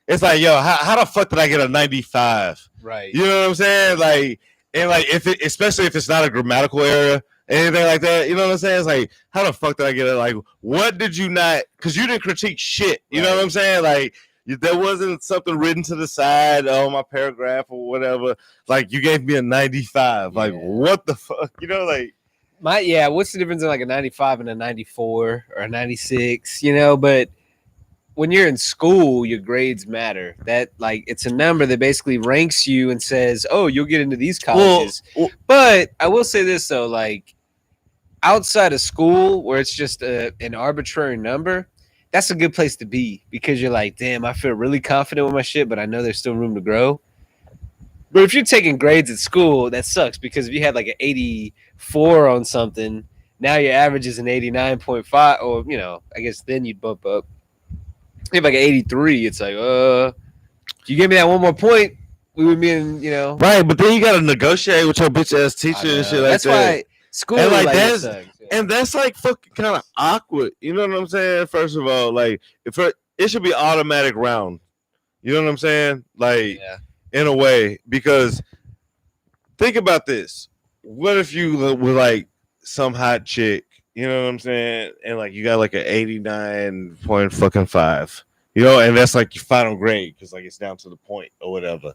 It's like, yo, how the fuck did I get a 95? Right. You know what I'm saying? Like, and like especially if it's not a grammatical error, anything like that. You know what I'm saying? It's like, how the fuck did I get it? Like, what did you not? Because you didn't critique shit. You know what I'm saying? Like, there wasn't something written to the side on my paragraph or whatever. Like, you gave me a 95. Like, what the fuck? Like. What's the difference in like a 95 and a 94 or a 96? But when you're in school, your grades matter. That like it's a number that basically ranks you and says, "Oh, you'll get into these colleges." But I will say this though, like outside of school, where it's just an arbitrary number, that's a good place to be because you're like, "Damn, I feel really confident with my shit, but I know there's still room to grow." But if you're taking grades at school, that sucks because if you had like an 84 on something, now your average is an 89.5, or I guess then you'd bump up. If you have like an 83, it's like, if you give me that one more point, we would be in, Right, but then you gotta negotiate with your bitch ass teacher and shit like that. That's why school and like that's sucks. And that's like fucking kind of awkward. You know what I'm saying? First of all, like it should be automatic round. You know what I'm saying? Like. Yeah. In a way, because think about this. What if you were like some hot chick, you know what I'm saying? And like you got like an 89.5, and that's like your final grade because like it's down to the point or whatever.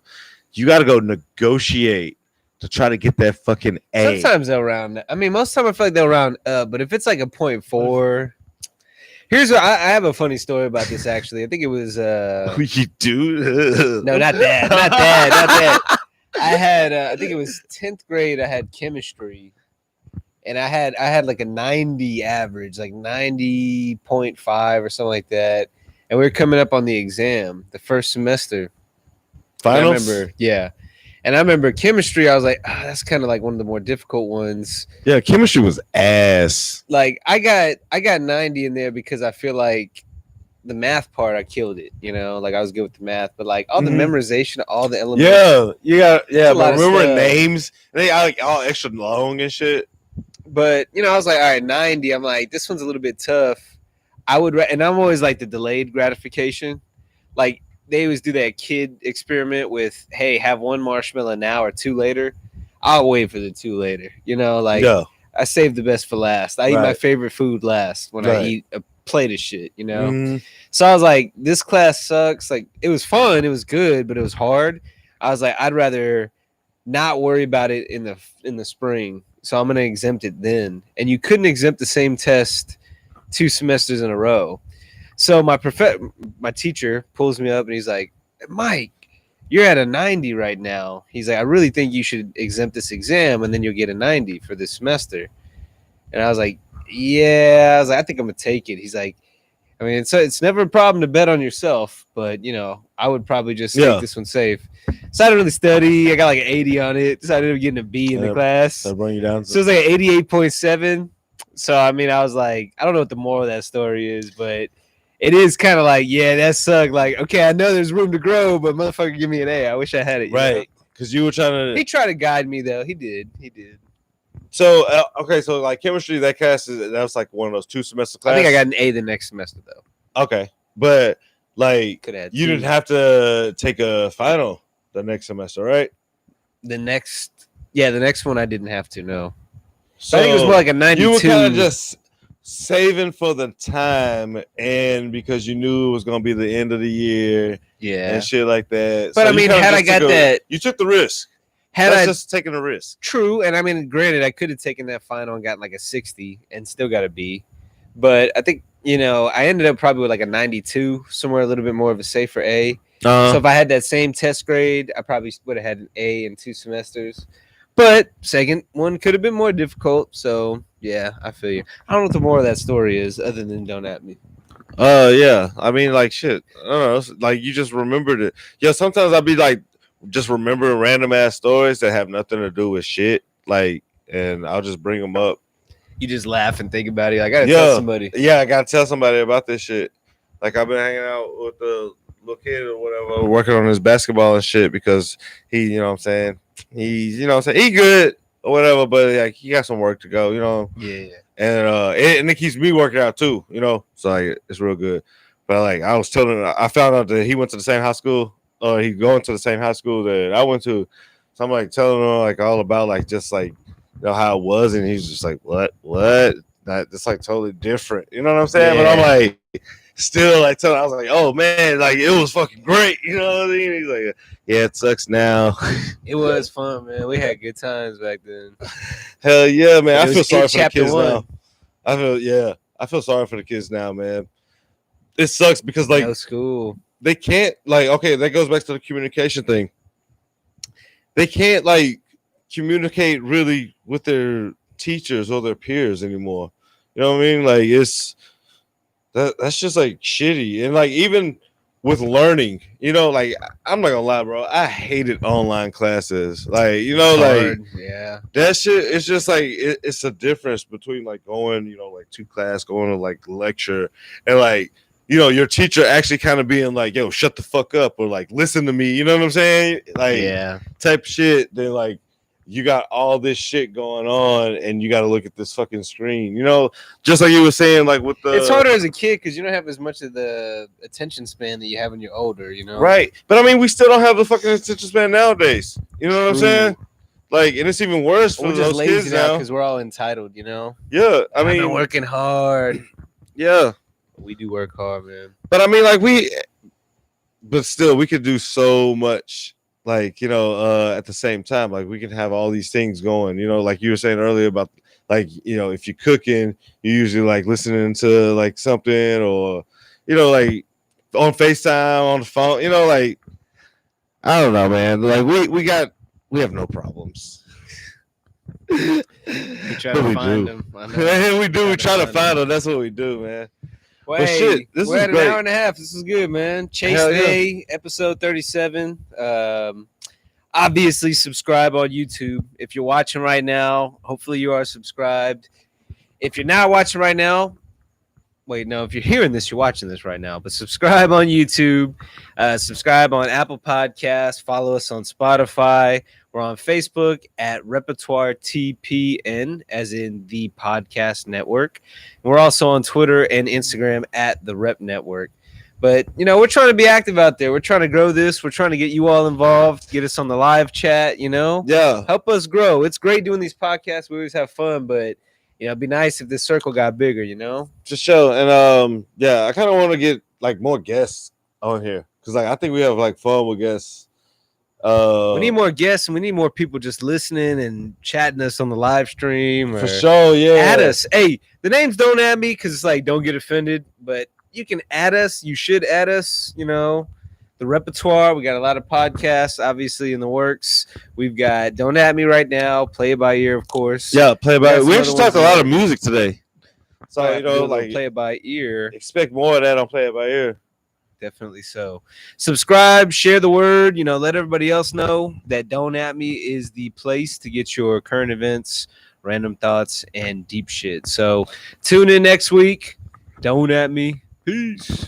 You got to go negotiate to try to get that fucking A. Sometimes they'll round. I mean, most of the time I feel like they'll round up, but if it's like a 0.4. Here's what I have a funny story about this actually. I think it was you do? No, not that. I had I think it was 10th grade. I had chemistry, and I had like a 90 average, like 90.5 or something like that. And we were coming up on the exam, the first semester. Finals? I remember, yeah. And I remember chemistry, I was like, that's kind of like one of the more difficult ones. Yeah, chemistry was ass. Like I got 90 in there because I feel like the math part I killed it, like I was good with the math, but like all the memorization of all the elements. But remember names? They like all extra long and shit. But I was like, all right, 90. I'm like, this one's a little bit tough. And I'm always like the delayed gratification. Like they always do that kid experiment with, hey, have 1 marshmallow now or 2 later. I'll wait for the 2 later. I save the best for last. I eat my favorite food last when I eat a plate of shit, So I was like, this class sucks. Like it was fun, it was good, but it was hard. I was like, I'd rather not worry about it in the spring. So I'm gonna exempt it then. And you couldn't exempt the same test 2 semesters in a row. So my teacher pulls me up and he's like, Mike, you're at a 90 right now. He's like, I really think you should exempt this exam and then you'll get a 90 for this semester. And I was like, yeah. I think I'm gonna take it. He's like, I mean, it's never a problem to bet on yourself, but I would probably just take this one safe. So I didn't really study. I got like an 80 on it. So I ended up getting a B in the class. That'll bring you down. So it was like 88.7. So I mean, I was like, I don't know what the moral of that story is, but it is kind of like, yeah, that sucked. Like, okay, I know there's room to grow, but motherfucker, give me an A. I wish I had it. Right. Because you were trying to. He tried to guide me, though. He did. So, okay, so like chemistry, that was like one of those 2 semester classes. I think I got an A the next semester, though. Okay. But like, you didn't have to take a final the next semester, right? The next Yeah, the next one I didn't have to. No, So I think it was more like a 92. You were kind of just saving for the time, and because you knew it was gonna be the end of the year, and shit like that. But so I mean, had I got that, you took the risk. That's just taking a risk. True, and I mean, granted, I could have taken that final and gotten like a 60 and still got a B, but I think I ended up probably with like a 92, somewhere a little bit more of a safer A. So if I had that same test grade, I probably would have had an A in 2 semesters. But second one could have been more difficult. So yeah, I feel you. I don't know what the moral of that story is, other than don't at me. Yeah. I mean, like shit. I don't know. Like you just remembered it. Yeah. Sometimes I'll be like, just remembering random ass stories that have nothing to do with shit. Like, and I'll just bring them up. You just laugh and think about it. Like, I gotta tell somebody. Yeah, I gotta tell somebody about this shit. Like I've been hanging out with the little kid or whatever, working on his basketball and shit because he, you know what I'm saying, he's, you know what I'm saying, he good or whatever, but like he got some work to go, Yeah. And it keeps me working out too, so like it's real good. But like I was telling him, I found out that he went to the same high school, or he's going to the same high school that I went to. So I'm like telling him like all about like just like how it was, and he's just like, what? That's like totally different. You know what I'm saying? Yeah. But I'm like still like telling, I was like, oh man, like it was fucking great. You know what I mean? He's like, yeah, it sucks now. It was fun, man. We had good times back then. Hell yeah, man. I feel sorry for the kids one. now. I feel sorry for the kids now, man. It sucks because like no school. They can't like, okay, that goes back to the communication thing. They can't like communicate really with their teachers or their peers anymore. You know what I mean? Like that's just like shitty. And like even with learning, like I'm not gonna lie, bro. I hated online classes. Like, like yeah, that shit. It's just like it's a difference between like going, like to class, going to like lecture, and like your teacher actually kind of being like, yo, shut the fuck up, or like listen to me. You know what I'm saying? Like type shit. Then like you got all this shit going on and you got to look at this fucking screen, just like you were saying, like with the, it's harder as a kid because you don't have as much of the attention span that you have when you're older, right? But I mean, we still don't have the fucking attention span nowadays. You know what I'm saying? Like, and it's even worse for those kids now because we're all entitled, Yeah, I've been working hard. Yeah, we do work hard, man. But I mean, like but still, we could do so much. Like, at the same time, like we can have all these things going, like you were saying earlier about like, if you're cooking, you usually like listening to like something or, like on FaceTime, on the phone, like, I don't know, man. Like we have no problems. We try to find them. We do. We try to find them. That's what we do, man. Well, hey, shit, we're at an hour and a half. This is good, man. Chase Day, episode 37. Obviously, subscribe on YouTube. If you're watching right now, hopefully you are subscribed. If you're not watching right now, if you're hearing this, you're watching this right now. But subscribe on YouTube. Subscribe on Apple Podcasts. Follow us on Spotify. We're on Facebook at Repertoire TPN, as in the podcast network. We're also on Twitter and Instagram at the Rep Network. But, we're trying to be active out there. We're trying to grow this. We're trying to get you all involved, get us on the live chat, Yeah. Help us grow. It's great doing these podcasts. We always have fun, but, it'd be nice if this circle got bigger, Just show. And, I kind of want to get, like, more guests on here. Because, like, I think we have, like, fun with guests. We need more guests and we need more people just listening and chatting us on the live stream. For sure, yeah. Add us. Hey, the names don't add me because it's like don't get offended, but you can add us. You should add us. The repertoire. We got a lot of podcasts, obviously in the works. We've got Don't At Me right now. Play It by Ear, of course. Yeah, Play It by Ear. We actually talked a lot of music today, so like Play It by Ear. Expect more of that on Play It by Ear. Definitely so. Subscribe, share the word, let everybody else know that Don't At Me is the place to get your current events, random thoughts, and deep shit. So tune in next week. Don't At Me. Peace.